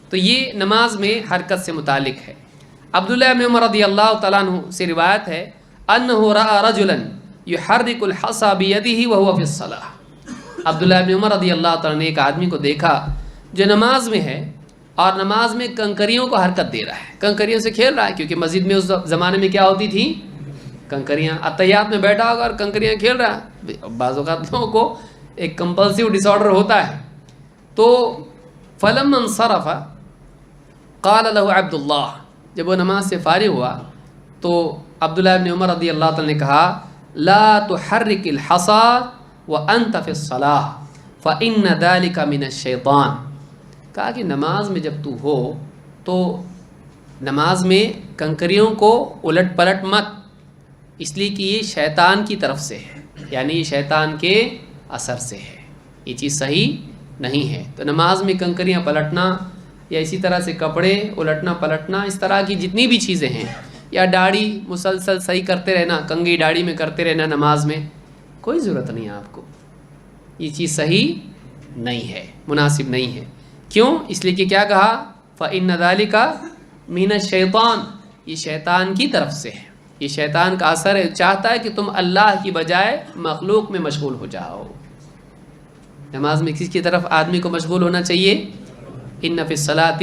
تو یہ نماز میں حرکت سے متعلق ہے۔ عبداللہ بن عمر رضی اللہ تعالیٰ عنہ سے روایت ہے، انہ رأى رجلا يحرك الحصى بيده وهو في الصلاة۔ عبداللہ بن عمر رضی اللہ تعالیٰ نے ایک آدمی کو دیکھا جو نماز میں ہے اور نماز میں کنکریوں کو حرکت دے رہا ہے، کنکریوں سے کھیل رہا ہے، کیونکہ مسجد میں اس زمانے میں کیا ہوتی تھی؟ کنکریاں۔ اتحیات میں بیٹھا ہوگا اور کنکریاں کھیل رہا ہے۔ بعض اوقات لوگوں کو ایک کمپلسیو ڈس آرڈر ہوتا ہے۔ تو فلما انصرف قال له عبد اللہ، جب وہ نماز سے فارغ ہوا تو عبداللہ بن عمر رضی اللہ تعالیٰ نے کہا، لا تحرک الحصى وانت في الصلاة فإن ذلك من الشیطان۔ کہا کہ نماز میں جب تو ہو تو نماز میں کنکریوں کو الٹ پلٹ مت، اس لیے کہ یہ شیطان کی طرف سے ہے، یعنی یہ شیطان کے اثر سے ہے۔ یہ چیز صحیح نہیں ہے۔ تو نماز میں کنکریاں پلٹنا یا اسی طرح سے کپڑے الٹنا پلٹنا، اس طرح کی جتنی بھی چیزیں ہیں، یا داڑھی مسلسل صحیح کرتے رہنا، کنگھی داڑھی میں کرتے رہنا نماز میں، کوئی ضرورت نہیں ہے آپ کو، یہ چیز صحیح نہیں ہے، مناسب نہیں ہے۔ کیوں؟ اس لیے کہ کیا کہا؟ فَإِنَّ ذَلِكَ مِنَ الشَّيْطَانِ، یہ شیطان کی طرف سے ہے، یہ شیطان کا اثر ہے، چاہتا ہے کہ تم اللہ کی بجائے مخلوق میں مشغول ہو جاؤ۔ نماز میں کس کی طرف آدمی کو مشغول ہونا چاہیے؟ اِنَّ فِي الصَّلَاةِ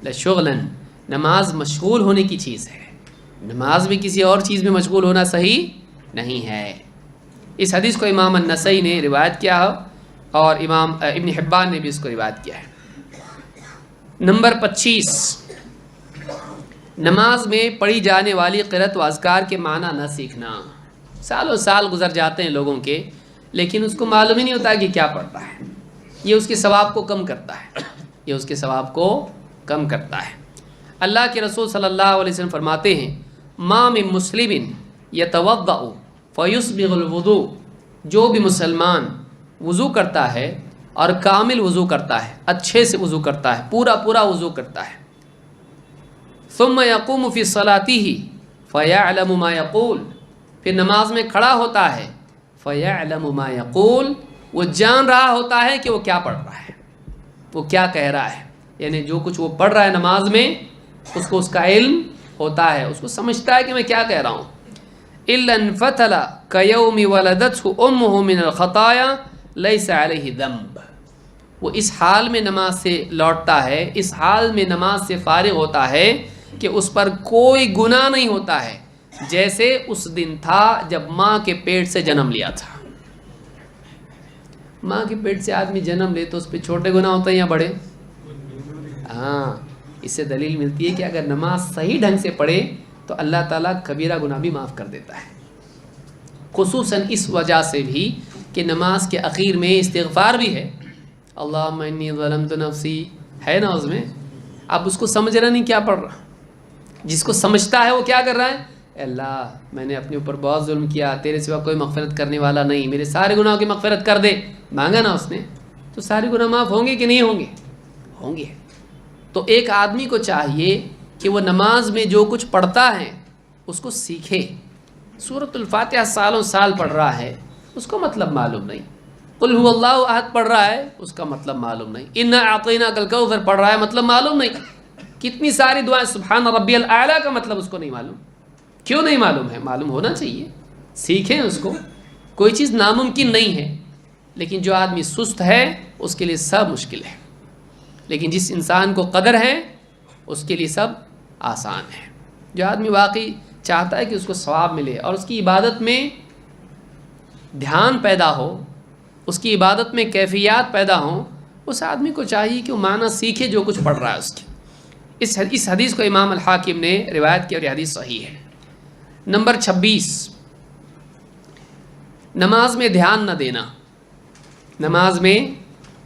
لَشُغْلًا، نماز مشغول ہونے کی چیز ہے، نماز میں کسی اور چیز میں مشغول ہونا صحیح نہیں ہے۔ اس حدیث کو امام النسائی نے روایت کیا ہے اور امام ابن حبان نے بھی اس کو روایت کیا ہے۔ نمبر 25، نماز میں پڑھی جانے والی قرأت و اذکار کے معنی نہ سیکھنا۔ سالوں سال گزر جاتے ہیں لوگوں کے، لیکن اس کو معلوم ہی نہیں ہوتا کہ کیا پڑھ رہا ہے۔ یہ اس کے ثواب کو کم کرتا ہے، یہ اس کے ثواب کو کم کرتا ہے۔ اللہ کے رسول صلی اللہ علیہ وسلم فرماتے ہیں، ما من مسلم یتوضأ فیسبغ الوضوء، جو بھی مسلمان وضو کرتا ہے اور کامل وضو کرتا ہے، اچھے سے وضو کرتا ہے، پورا وضو کرتا ہے، ثم یقوم فی صلاتہ فیعلم ما یقول، پھر نماز میں کھڑا ہوتا ہے، فیعلم ما یقول، وہ جان رہا ہوتا ہے کہ وہ کیا پڑھ رہا ہے، وہ کیا کہہ رہا ہے، یعنی جو کچھ وہ پڑھ رہا ہے نماز میں اس کو اس کا علم ہوتا ہے، اس کو سمجھتا ہے کہ میں کیا کہہ رہا ہوں۔ إِلَّا انْفَتَلَ كَيَوْمِ وَلَدَتْهُ أُمُّهُ مِنَ الْخَطَايَا لَيْسَ عَلَيْهِ ذَنْبٌ، وہ اس حال میں نماز سے لوٹتا ہے، اس حال میں نماز سے فارغ ہوتا ہے کہ اس پر کوئی گناہ نہیں ہوتا ہے، جیسے اس دن تھا جب ماں کے پیٹ سے جنم لیا تھا۔ ماں کے پیٹ سے آدمی جنم لے تو اس پہ چھوٹے گناہ ہوتے ہیں یا بڑے؟ ہاں، اس سے دلیل ملتی ہے کہ اگر نماز صحیح ڈھنگ سے پڑھے تو اللہ تعالیٰ کبیرہ گناہ بھی معاف کر دیتا ہے، خصوصاً اس وجہ سے بھی کہ نماز کے اخیر میں استغفار بھی ہے، اللہم انی ظلمت نفسی ہے نا اس میں۔ اب اس کو سمجھ رہا نہیں کیا پڑھ رہا، جس کو سمجھتا ہے وہ کیا کر رہا ہے؟ اے اللہ میں نے اپنے اوپر بہت ظلم کیا، تیرے سوا کوئی مغفرت کرنے والا نہیں، میرے سارے گناہوں کی مغفرت کر دے، مانگا نا اس نے، تو سارے گناہ معاف ہوں گے کہ نہیں ہوں گے؟ ہوں گے۔ تو ایک آدمی کو چاہیے کہ وہ نماز میں جو کچھ پڑھتا ہے اس کو سیکھے۔ سورۃ الفاتحہ سالوں سال پڑھ رہا ہے، اس کو مطلب معلوم نہیں، قل هو اللہ احد پڑھ رہا ہے، اس کا مطلب معلوم نہیں، انا اعطیناک الکوثر پڑھ رہا ہے، مطلب معلوم نہیں، کتنی ساری دعائیں سبحان ربی الاعلیٰ کا مطلب اس کو نہیں معلوم۔ کیوں نہیں معلوم ہے؟ معلوم ہونا چاہیے، سیکھیں اس کو، کوئی چیز ناممکن نہیں ہے، لیکن جو آدمی سست ہے اس کے لیے سب مشکل ہے، لیکن جس انسان کو قدر ہے اس کے لیے سب آسان ہے۔ جو آدمی واقعی چاہتا ہے کہ اس کو ثواب ملے اور اس کی عبادت میں دھیان پیدا ہو، اس کی عبادت میں کیفیات پیدا ہوں، اس آدمی کو چاہیے کہ وہ معنی سیکھے جو کچھ پڑھ رہا ہے اس کی۔ اس حدیث کو امام الحاکم نے روایت کی اور یہ حدیث صحیح ہے۔ نمبر 26، نماز میں دھیان نہ دینا، نماز میں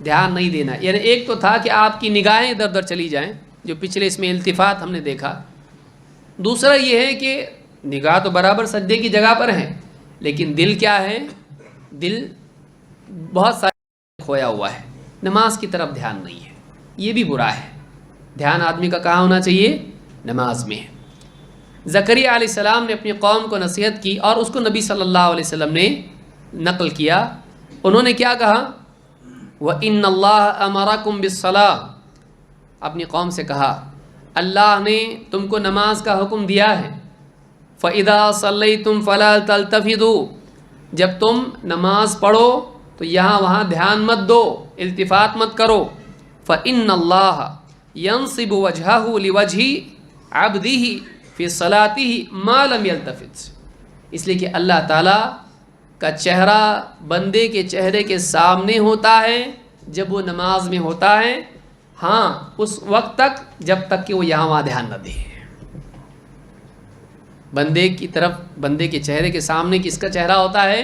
دھیان نہیں دینا، یعنی ایک تو تھا کہ آپ کی نگاہیں ادھر ادھر چلی جائیں، جو پچھلے اس میں التفات ہم نے دیکھا، دوسرا یہ ہے کہ نگاہ تو برابر سجدے کی جگہ پر ہے، لیکن دل کیا ہے؟ دل بہت سارا کھویا ہوا ہے، نماز کی طرف دھیان نہیں ہے، یہ بھی برا ہے۔ دھیان آدمی کا کہاں ہونا چاہیے؟ نماز میں۔ زکریا علیہ السلام نے اپنی قوم کو نصیحت کی اور اس کو نبی صلی اللہ علیہ وسلم نے نقل کیا، انہوں نے کیا کہا؟ وَإِنَّ اللَّهَ أَمَرَكُمْ بِالصَّلَاةِ، اپنی قوم سے کہا اللہ نے تم کو نماز کا حکم دیا ہے، فَإِذَا صَلَّيْتُمْ فَلَا تَلْتَفِتُوا، جب تم نماز پڑھو تو یہاں وہاں دھیان مت دو، التفات مت کرو، فَإِنَّ اللَّهَ يَنصِبُ وَجْهَهُ لِوَجْهِ عَبْدِهِ فِي صَلَاتِهِ مَا لَمْ يَلْتَفِتْ، اس لیے کہ اللہ تعالیٰ کا چہرہ بندے کے چہرے کے سامنے ہوتا ہے جب وہ نماز میں ہوتا ہے، ہاں اس وقت تک جب تک کہ وہ یہاں وہاں دھیان نہ دے۔ بندے کی طرف، بندے کے چہرے کے سامنے کس کا چہرہ ہوتا ہے؟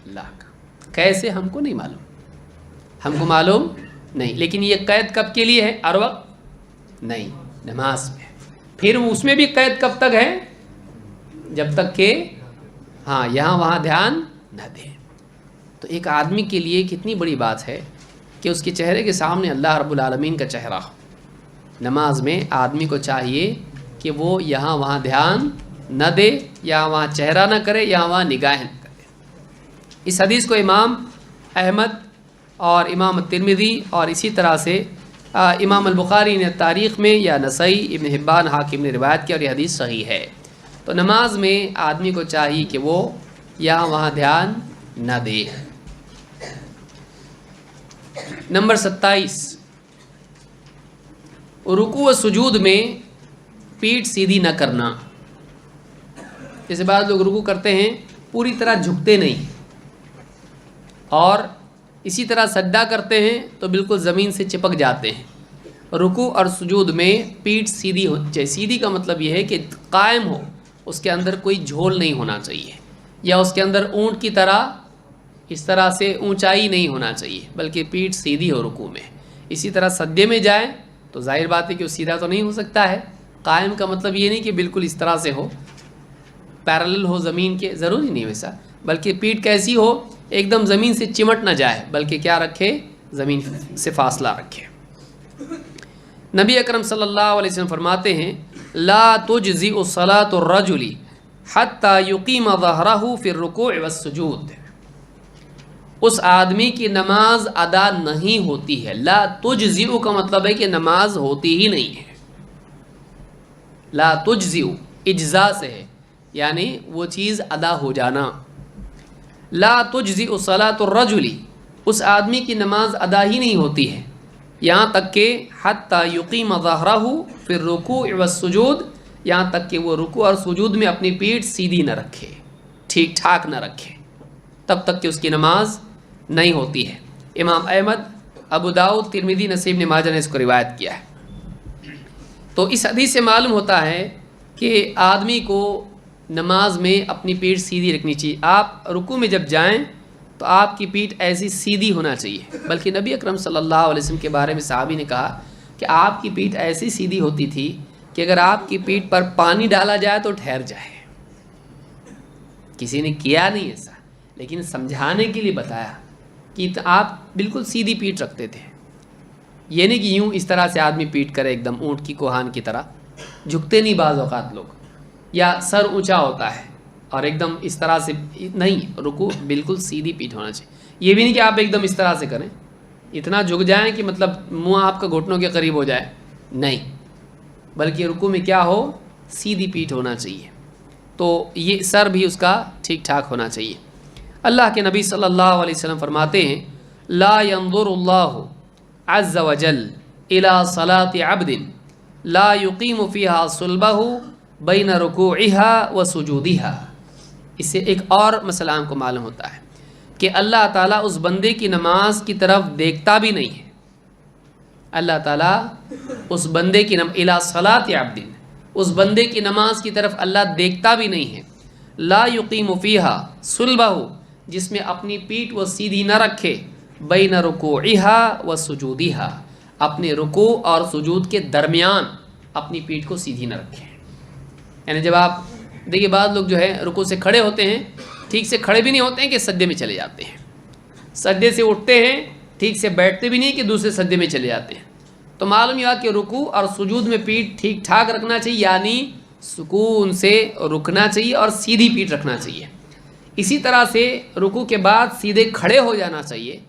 اللہ کا۔ کیسے ہم کو نہیں معلوم، ہم کو معلوم نہیں، لیکن یہ قید کب کے لیے ہے؟ ہر وقت نہیں، نماز میں۔ پھر اس میں بھی قید کب تک ہے؟ جب تک کہ ہاں یہاں وہاں دھیان نہ دے۔ تو ایک آدمی کے لیے کتنی بڑی بات ہے کہ اس کے چہرے کے سامنے اللہ رب العالمین کا چہرہ ہو۔ نماز میں آدمی کو چاہیے کہ وہ یہاں وہاں دھیان نہ دے، یا وہاں چہرہ نہ کرے، یا وہاں نگاہیں نہ کرے۔ اس حدیث کو امام احمد اور امام ترمذی اور اسی طرح سے امام البخاری نے تاریخ میں، یا نسائی، ابن حبان، حاکم نے روایت کیا، اور یہ حدیث صحیح ہے۔ تو نماز میں آدمی کو چاہیے کہ وہ یہاں وہاں دھیان نہ دے۔ نمبر 27، رکوع و سجود میں پیٹھ سیدھی نہ کرنا۔ جیسے بعض لوگ رکوع کرتے ہیں پوری طرح جھکتے نہیں، اور اسی طرح سجدہ کرتے ہیں تو بالکل زمین سے چپک جاتے ہیں۔ رکوع اور سجود میں پیٹھ سیدھی ہو چاہیے۔ سیدھی کا مطلب یہ ہے کہ قائم ہو، اس کے اندر کوئی جھول نہیں ہونا چاہیے، یا اس کے اندر اونٹ کی طرح اس طرح سے اونچائی نہیں ہونا چاہیے، بلکہ پیٹھ سیدھی ہو رکوع میں۔ اسی طرح سجدے میں جائیں تو ظاہر بات ہے کہ وہ سیدھا تو نہیں ہو سکتا ہے۔ قائم کا مطلب یہ نہیں کہ بالکل اس طرح سے ہو، پیرالل ہو زمین کے، ضروری نہیں ویسا، بلکہ پیٹھ کیسی ہو، ایک دم زمین سے چمٹ نہ جائے، بلکہ کیا رکھے، زمین سے فاصلہ رکھے۔ نبی اکرم صلی اللہ علیہ وسلم فرماتے ہیں لا تجزئ صلاۃ الرجل حتی یقیم ظہرہ فی الرکوع والسجود۔ اس آدمی کی نماز ادا نہیں ہوتی ہے۔ لا تجزئ کا مطلب ہے کہ نماز ہوتی ہی نہیں ہے۔ لا تجزئ اجزاء سے ہے، یعنی وہ چیز ادا ہو جانا۔ لا تجزئ صلاۃ الرجل، اس آدمی کی نماز ادا ہی نہیں ہوتی ہے، یہاں تک کہ حتی یقیم ظہرہ فی الرکوع والسجود، یہاں تک کہ وہ رکوع اور سجود میں اپنی پیٹھ سیدھی نہ رکھے، ٹھیک ٹھاک نہ رکھے، تب تک کہ اس کی نماز نہیں ہوتی ہے۔ امام احمد، ابو داؤد، ترمذی، نسائی، ابن ماجہ نے اس کو روایت کیا ہے۔ تو اس حدیث سے معلوم ہوتا ہے کہ آدمی کو نماز میں اپنی پیٹھ سیدھی رکھنی چاہیے۔ آپ رکوع میں جب جائیں تو آپ کی پیٹھ ایسی سیدھی ہونا چاہیے، بلکہ نبی اکرم صلی اللہ علیہ وسلم کے بارے میں صحابی نے کہا کہ آپ کی پیٹھ ایسی سیدھی ہوتی تھی کہ اگر آپ کی پیٹھ پر پانی ڈالا جائے تو ٹھہر جائے۔ کسی نے کیا نہیں ایسا، لیکن سمجھانے کے لیے بتایا کہ آپ بالکل سیدھی پیٹھ رکھتے تھے۔ یہ نہیں کہ یوں اس طرح سے آدمی پیٹھ کرے ایک دم اونٹ کی کوہان کی طرح، جھکتے نہیں بعض اوقات لوگ، یا سر اونچا ہوتا ہے اور ایک دم اس طرح سے نہیں، رکوع بالکل سیدھی پیٹھ ہونا چاہیے۔ یہ بھی نہیں کہ آپ ایک دم اس طرح سے کریں، اتنا جھک جائیں کہ مطلب منہ آپ کا گھٹنوں کے قریب ہو جائے، نہیں، بلکہ رکوع میں کیا ہو، سیدھی پیٹھ ہونا چاہیے۔ تو یہ سر بھی اس کا ٹھیک ٹھاک ہونا چاہیے۔ اللہ کے نبی صلی اللہ علیہ وسلم فرماتے ہیں لا ينظر اللہ عز وجل الى صلاة عبد لا يقیم فيها صلبه بین رکوعها وسجودها۔ اس سے ایک اور مسئلہ ہم کو معلوم ہوتا ہے کہ اللہ تعالیٰ اس بندے کی نماز کی طرف دیکھتا بھی نہیں ہے۔ اللہ تعالیٰ اس بندے کی الى صلاة عبد، اس بندے کی نماز کی طرف اللہ دیکھتا بھی نہیں ہے۔ لا یقیم فیہا صلبہ، جس میں اپنی پیٹھ وہ سیدھی نہ رکھے، بین رکوعها و سجودها، اپنے رکوع اور سجود کے درمیان اپنی پیٹھ کو سیدھی نہ رکھے۔ یعنی جب آپ دیکھیے بعض لوگ جو ہے رکوع سے کھڑے ہوتے ہیں، ٹھیک سے کھڑے بھی نہیں ہوتے ہیں کہ سجدے میں چلے جاتے ہیں، سجدے سے اٹھتے ہیں ٹھیک سے بیٹھتے بھی نہیں کہ دوسرے سجدے میں چلے جاتے ہیں۔ تو معلوم یہ کہ رکوع اور سجود میں پیٹھ ٹھیک ٹھاک رکھنا چاہیے، یعنی سکون سے رکنا چاہیے اور سیدھی پیٹھ رکھنا چاہیے۔ اسی طرح سے رکوع کے بعد سیدھے کھڑے ہو جانا چاہیے،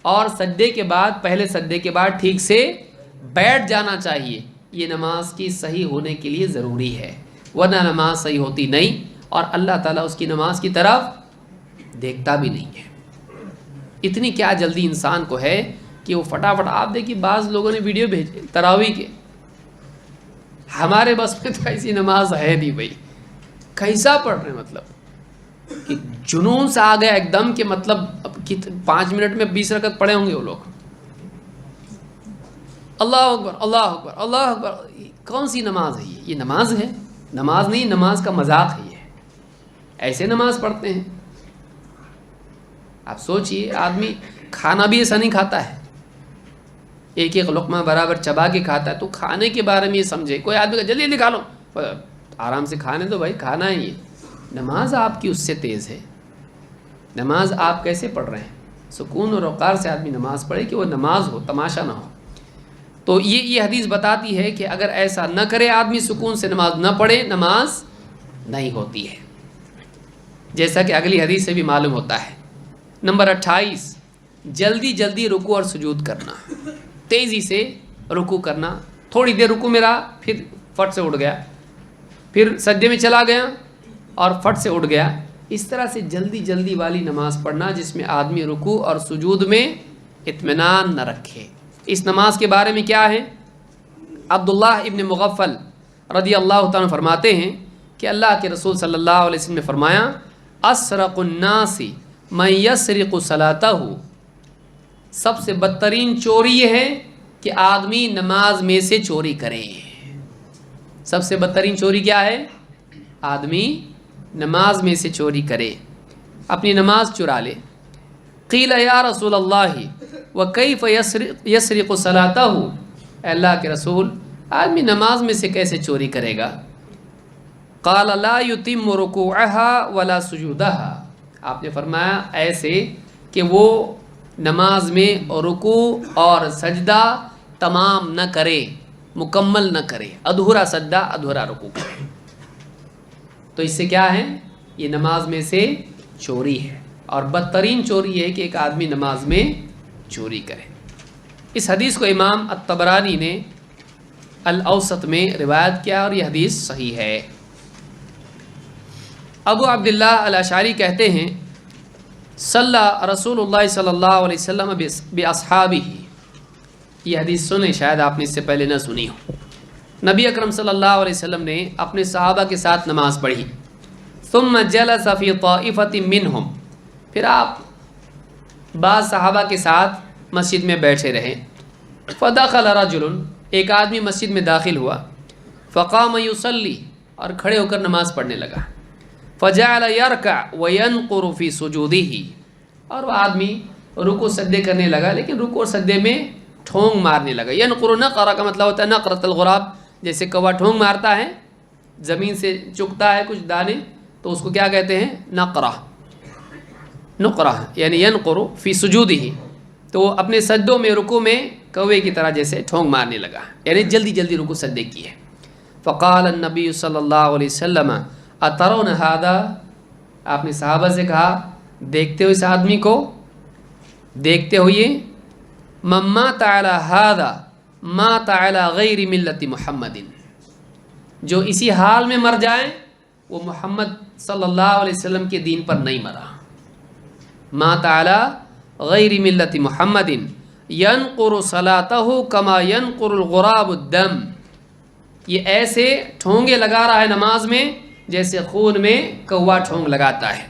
اور سجدے کے بعد، پہلے سجدے کے بعد ٹھیک سے بیٹھ جانا چاہیے۔ یہ نماز کی صحیح ہونے کے لیے ضروری ہے، ورنہ نماز صحیح ہوتی نہیں، اور اللہ تعالیٰ اس کی نماز کی طرف دیکھتا بھی نہیں ہے۔ اتنی کیا جلدی انسان کو ہے کہ وہ فٹافٹ، آپ دیکھیے بعض لوگوں نے ویڈیو بھیجے تراویح کے، ہمارے بس میں تو ایسی نماز ہے نہیں بھائی، کیسا پڑھ رہے ہیں، مطلب کہ جنون سے آ گیا ایک دم، کہ مطلب 5 منٹ میں 20 رکعت پڑھے ہوں گے وہ لوگ۔ اللہ اکبر، اللہ اکبر، اللہ اکبر، کون سی نماز ہے یہ نماز ہے؟ نماز نہیں، نماز کا مذاق ہے یہ، ایسے نماز پڑھتے ہیں۔ آپ سوچئے، آدمی کھانا بھی ایسا نہیں کھاتا ہے، ایک ایک لقمہ برابر چبا کے کھاتا ہے۔ تو کھانے کے بارے میں یہ سمجھے، کوئی آدمی کا جلدی جلدی کھا لو، آرام سے کھانے دو بھائی، کھانا ہے یہ۔ نماز آپ کی اس سے تیز ہے، نماز آپ کیسے پڑھ رہے ہیں؟ سکون اور وقار سے آدمی نماز پڑھے کہ وہ نماز ہو، تماشا نہ ہو۔ تو یہ حدیث بتاتی ہے کہ اگر ایسا نہ کرے آدمی، سکون سے نماز نہ پڑھے، نماز نہیں ہوتی ہے، جیسا کہ اگلی حدیث سے بھی معلوم ہوتا ہے۔ نمبر 28، جلدی جلدی رکوع اور سجود کرنا، تیزی سے رکوع کرنا، تھوڑی دیر رکوع میں رہا، پھر فٹ سے اٹھ گیا، پھر سجدے میں چلا گیا اور فٹ سے اٹھ گیا۔ اس طرح سے جلدی جلدی والی نماز پڑھنا جس میں آدمی رکوع اور سجود میں اطمینان نہ رکھے۔ اس نماز کے بارے میں کیا ہے؟ عبداللہ ابن مغفل رضی اللہ تعالیٰ فرماتے ہیں کہ اللہ کے رسول صلی اللہ علیہ وسلم نے فرمایا، اسرق الناس من یسرق صلاتہ، سب سے بدترین چوری یہ ہے کہ آدمی نماز میں سے چوری کرے۔ سب سے بدترین چوری کیا ہے؟ آدمی نماز میں سے چوری کرے، اپنی نماز چرا لے۔ قیل یا رسول اللہ وکیف یسرق صلاتہ، اے اللہ کے رسول آدمی نماز میں سے کیسے چوری کرے گا؟ قال لا یتم رکوعها ولا سجودها، آپ نے فرمایا ایسے کہ وہ نماز میں رکوع اور سجدہ تمام نہ کرے، مکمل نہ کرے، ادھورا سجدہ ادھورا رکوع کرے۔ تو اس سے کیا ہے؟ یہ نماز میں سے چوری ہے، اور بدترین چوری یہ ہے کہ ایک آدمی نماز میں چوری کرے۔ اس حدیث کو امام الطبرانی نے الاوسط میں روایت کیا اور یہ حدیث صحیح ہے۔ ابو عبداللہ الاشعری کہتے ہیں، صلی رسول اللہ صلی اللہ علیہ وسلم باصحابہ، یہ حدیث سنیں، شاید آپ نے اس سے پہلے نہ سنی ہو۔ نبی اکرم صلی اللہ علیہ وسلم نے اپنے صحابہ کے ساتھ نماز پڑھی، ثم جلس فی طائفۃ منہم، پھر آپ بعض صحابہ کے ساتھ مسجد میں بیٹھے رہے۔ فدخل رجل، ایک آدمی مسجد میں داخل ہوا، فقام یصلی، اور کھڑے ہو کر نماز پڑھنے لگا۔ فجعل یرکع وینقر فی سجودہ، اور وہ آدمی رکوع سجدے کرنے لگا، لیکن رکوع اور سجدے میں ٹھونگ مارنے لگا۔ ینقر، نقر کا مطلب ہوتا ہے نقرۃ الغراب، جیسے کوا ٹھونگ مارتا ہے، زمین سے چکتا ہے کچھ دانے، تو اس کو کیا کہتے ہیں؟ نقرہ، نقرہ یعنی ینقر فی سجودہ، تو وہ اپنے سجدوں میں رکوع میں کوے کی طرح جیسے ٹھونگ مارنے لگا، یعنی جلدی جلدی رکوع سجدے کی ہے۔ فقال النبی صلی اللہ علیہ وسلم اترون ھذا، آپ نے صحابہ سے کہا دیکھتے ہو اس آدمی کو، دیکھتے ہو یہ، من مات علی ھذا مات علی غیر ملت محمد، جو اسی حال میں مر جائے وہ محمد صلی اللہ علیہ وسلم کے دین پر نہیں مرا۔ مات علی غیر ملت محمد ینقر صلاتہ کما ینقر الغراب الدم، یہ ایسے ٹھونگے لگا رہا ہے نماز میں جیسے خون میں کوا ٹھونگ لگاتا ہے۔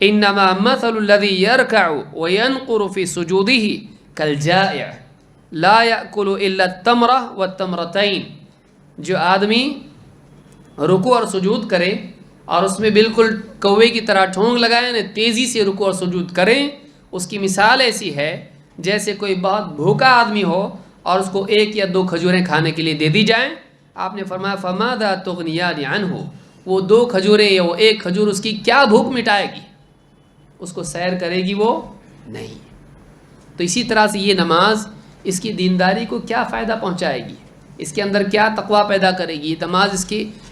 انما مثل الذی یرکع وینقر فی سجودہ کالجائع لا یأکل الا التمرہ والتمرتین، جو آدمی رکوع اور سجود کرے اور اس میں بالکل کوے کی طرح ٹھونگ لگائے، یعنی تیزی سے رکوع اور سجود کریں، اس کی مثال ایسی ہے جیسے کوئی بہت بھوکا آدمی ہو اور اس کو 1 یا 2 کھجوریں کھانے کے لیے دے دی جائیں۔ آپ نے فرمایا فماذا تغنیان عنہ، وہ 2 کھجوریں یا وہ 1 کھجور اس کی کیا بھوک مٹائے گی؟ اس کو سیر کرے گی وہ نہیں۔ تو اسی طرح سے یہ نماز اس کی دینداری کو کیا فائدہ پہنچائے گی، اس کے اندر کیا تقویٰ پیدا کرے گی، یہ نماز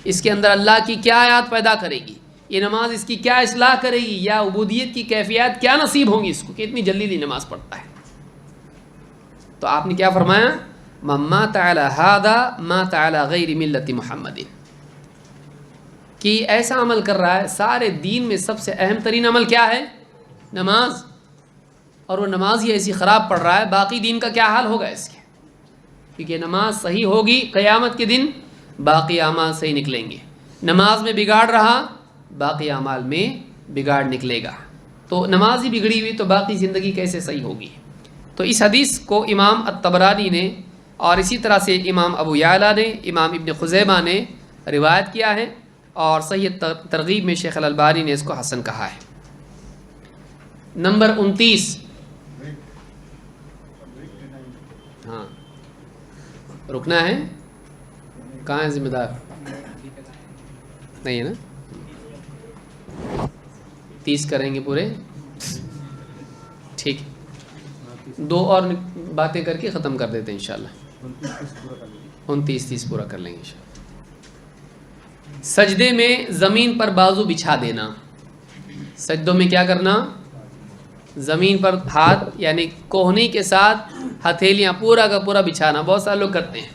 اس کے اندر اللہ کی کیا آیات پیدا کرے گی، یہ نماز اس کی کیا اصلاح کرے گی، یا عبودیت کی کیفیات کیا نصیب ہوں گی اس کو کہ اتنی جلدی جلدی نماز پڑھتا ہے۔ تو آپ نے کیا فرمایا؟ من مات علی ھذا مات علی غیر ملت محمد، کہ ایسا عمل کر رہا ہے، سارے دین میں سب سے اہم ترین عمل کیا ہے؟ نماز، اور وہ نماز ہی ایسی خراب پڑھ رہا ہے، باقی دین کا کیا حال ہوگا اس کے؟ کیونکہ نماز صحیح ہوگی قیامت کے دن باقی اعمال صحیح نکلیں گے، نماز میں بگاڑ رہا باقی اعمال میں بگاڑ نکلے گا، تو نماز ہی بگڑی ہوئی تو باقی زندگی کیسے صحیح ہوگی؟ تو اس حدیث کو امام الطبرانی نے اور اسی طرح سے امام ابو یعلا نے، امام ابن خزیمہ نے روایت کیا ہے، اور صحیح ترغیب میں شیخ الالبانی نے اس کو حسن کہا ہے۔ نمبر 29، ہاں رکنا ہے، کہاں ہے ذمہ دار؟ نہیں ہے نا، 30 کریں گے پورے، ٹھیک ہے۔ دو اور باتیں کر کے ختم کر دیتے ہیں انشاءاللہ. 29-30 پورا کر لیں گے انشاءاللہ. سجدے میں زمین پر بازو بچھا دینا. سجدوں میں کیا کرنا؟ زمین پر ہاتھ یعنی کوہنی کے ساتھ ہتھیلیاں پورا کا پورا بچھانا. بہت سارے لوگ کرتے ہیں.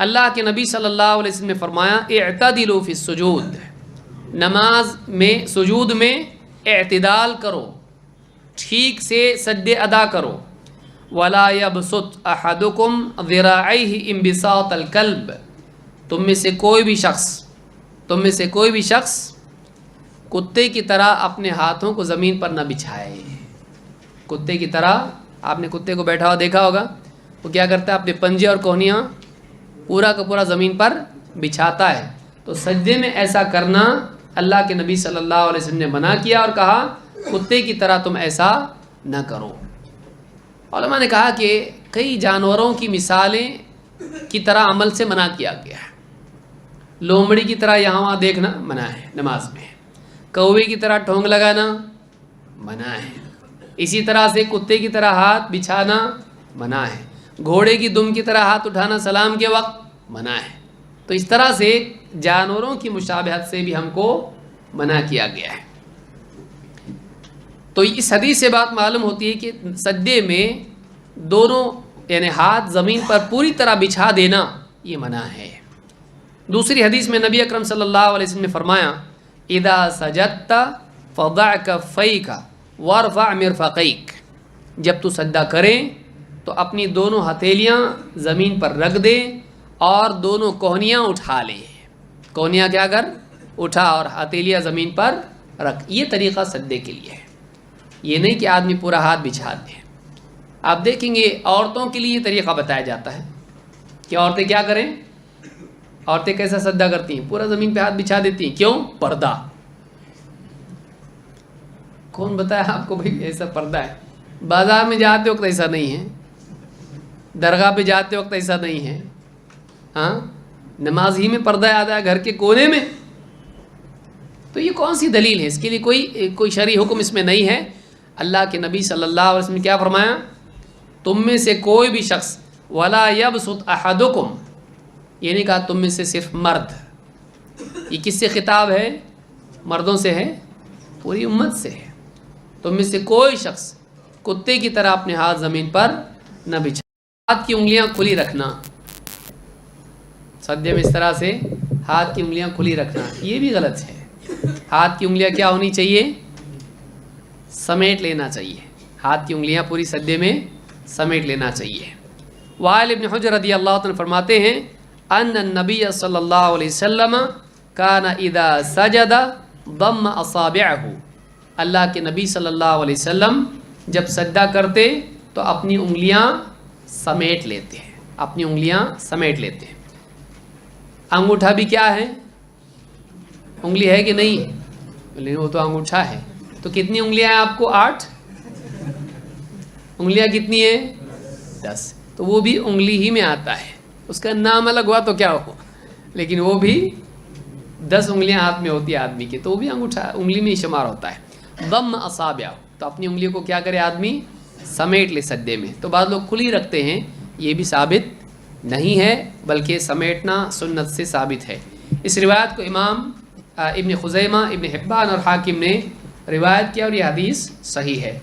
اللہ کے نبی صلی اللہ علیہ وسلم نے فرمایا اعتدلوا فی السجود، نماز میں سجود میں اعتدال کرو، ٹھیک سے سجدے ادا کرو. ولا یبسط احدکم ذراعیہ انبساط الکلب، تم میں سے کوئی بھی شخص کتے کی طرح اپنے ہاتھوں کو زمین پر نہ بچھائے. کتے کی طرح، آپ نے کتے کو بیٹھا ہوا دیکھا ہوگا، وہ کیا کرتا ہے؟ اپنے پنجے اور کوہنیاں پورا کا پورا زمین پر بچھاتا ہے. تو سجدے میں ایسا کرنا اللہ کے نبی صلی اللہ علیہ وسلم نے منع کیا اور کہا کتے کی طرح تم ایسا نہ کرو. علماء نے کہا کہ کئی جانوروں کی مثالیں کی طرح عمل سے منع کیا گیا ہے. لومڑی کی طرح یہاں وہاں دیکھنا منع ہے نماز میں. کوے کی طرح ٹھونگ لگانا منع ہے. اسی طرح سے کتے کی طرح ہاتھ بچھانا منع ہے. گھوڑے کی دم کی طرح ہاتھ اٹھانا سلام کے وقت منع ہے. تو اس طرح سے جانوروں کی مشابہت سے بھی ہم کو منع کیا گیا ہے. تو اس حدیث سے بات معلوم ہوتی ہے کہ سجدے میں دونوں یعنی ہاتھ زمین پر پوری طرح بچھا دینا یہ منع ہے. دوسری حدیث میں نبی اکرم صلی اللہ علیہ وسلم نے فرمایا اذا سجدت فضع کفیک وارفع مرفقیک، جب تو سجدہ کریں تو اپنی دونوں ہتھیلیاں زمین پر رکھ دے اور دونوں کوہنیاں اٹھا لے. کوہنیاں کیا کر؟ اٹھا، اور ہتھیلیاں زمین پر رکھ. یہ طریقہ سجدے کے لیے ہے. یہ نہیں کہ آدمی پورا ہاتھ بچھا دے. آپ دیکھیں گے عورتوں کے لیے یہ طریقہ بتایا جاتا ہے کہ عورتیں کیا کریں. عورتیں کیسا سجدہ کرتی ہیں؟ پورا زمین پہ ہاتھ بچھا دیتی ہیں. کیوں؟ پردہ. کون بتایا آپ کو بھائی ایسا پردہ ہے؟ بازار میں جاتے وقت ایسا نہیں ہے، درگاہ پہ جاتے وقت ایسا نہیں ہے. ہاں، نماز ہی میں پردہ آتا ہے گھر کے کونے میں. تو یہ کون سی دلیل ہے؟ اس کے لیے کوئی شرعی حکم اس میں نہیں ہے. اللہ کے نبی صلی اللہ علیہ وسلم نے کیا فرمایا؟ تم میں سے کوئی بھی شخص ولا یبسط احدکم، یہ نہیں کہا تم میں سے صرف مرد. یہ کس سے خطاب ہے؟ مردوں سے ہے، پوری امت سے ہے. تم میں سے کوئی شخص کتے کی طرح اپنے ہاتھ زمین پر نہ بچھا. ہاتھ کی انگلیاں کھلی رکھنا، سجدے میں اس طرح سے ہاتھ کی انگلیاں کھلی رکھنا یہ بھی غلط ہے. ہاتھ کی انگلیاں کیا ہونی چاہیے؟ سمیٹ لینا چاہیے. ہاتھ کی انگلیاں پوری سجدے میں سمیٹ لینا چاہیے. وائل ابن حجر رضی اللہ عنہ فرماتے ہیں ان النبی صلی اللہ علیہ وسلم کان اذا سجد ضم اصابعہ، اللہ کے نبی صلی اللہ علیہ وسلم جب سجدہ کرتے تو اپنی انگلیاں سمیٹ لیتے ہیں. اپنی انگلیاں سمیٹ لیتے ہیں. انگوٹھا بھی کیا ہے؟ انگلی ہے کہ نہیں؟ لیکن وہ تو انگوٹھا ہے. تو کتنی انگلیاں ہیں آپ کو؟ 8 انگلیاں. کتنی ہیں؟ 10. تو وہ بھی انگلی ہی میں آتا ہے. اس کا نام الگ ہوا تو کیا ہو، لیکن وہ بھی 10 انگلیاں ہاتھ میں ہوتی ہے آدمی کے، تو وہ بھی انگوٹھا انگلی میں ہی شمار ہوتا ہے. ضم اصابع، تو اپنی انگلیوں کو کیا کرے آدمی؟ سمیٹ لے سجدے میں. تو بعض لوگ کھلی رکھتے ہیں، یہ بھی ثابت نہیں ہے، بلکہ سمیٹنا سنت سے ثابت ہے. اس روایت کو امام ابن خزیمہ، ابن حبان اور حاکم نے روایت کیا اور یہ حدیث صحیح ہے.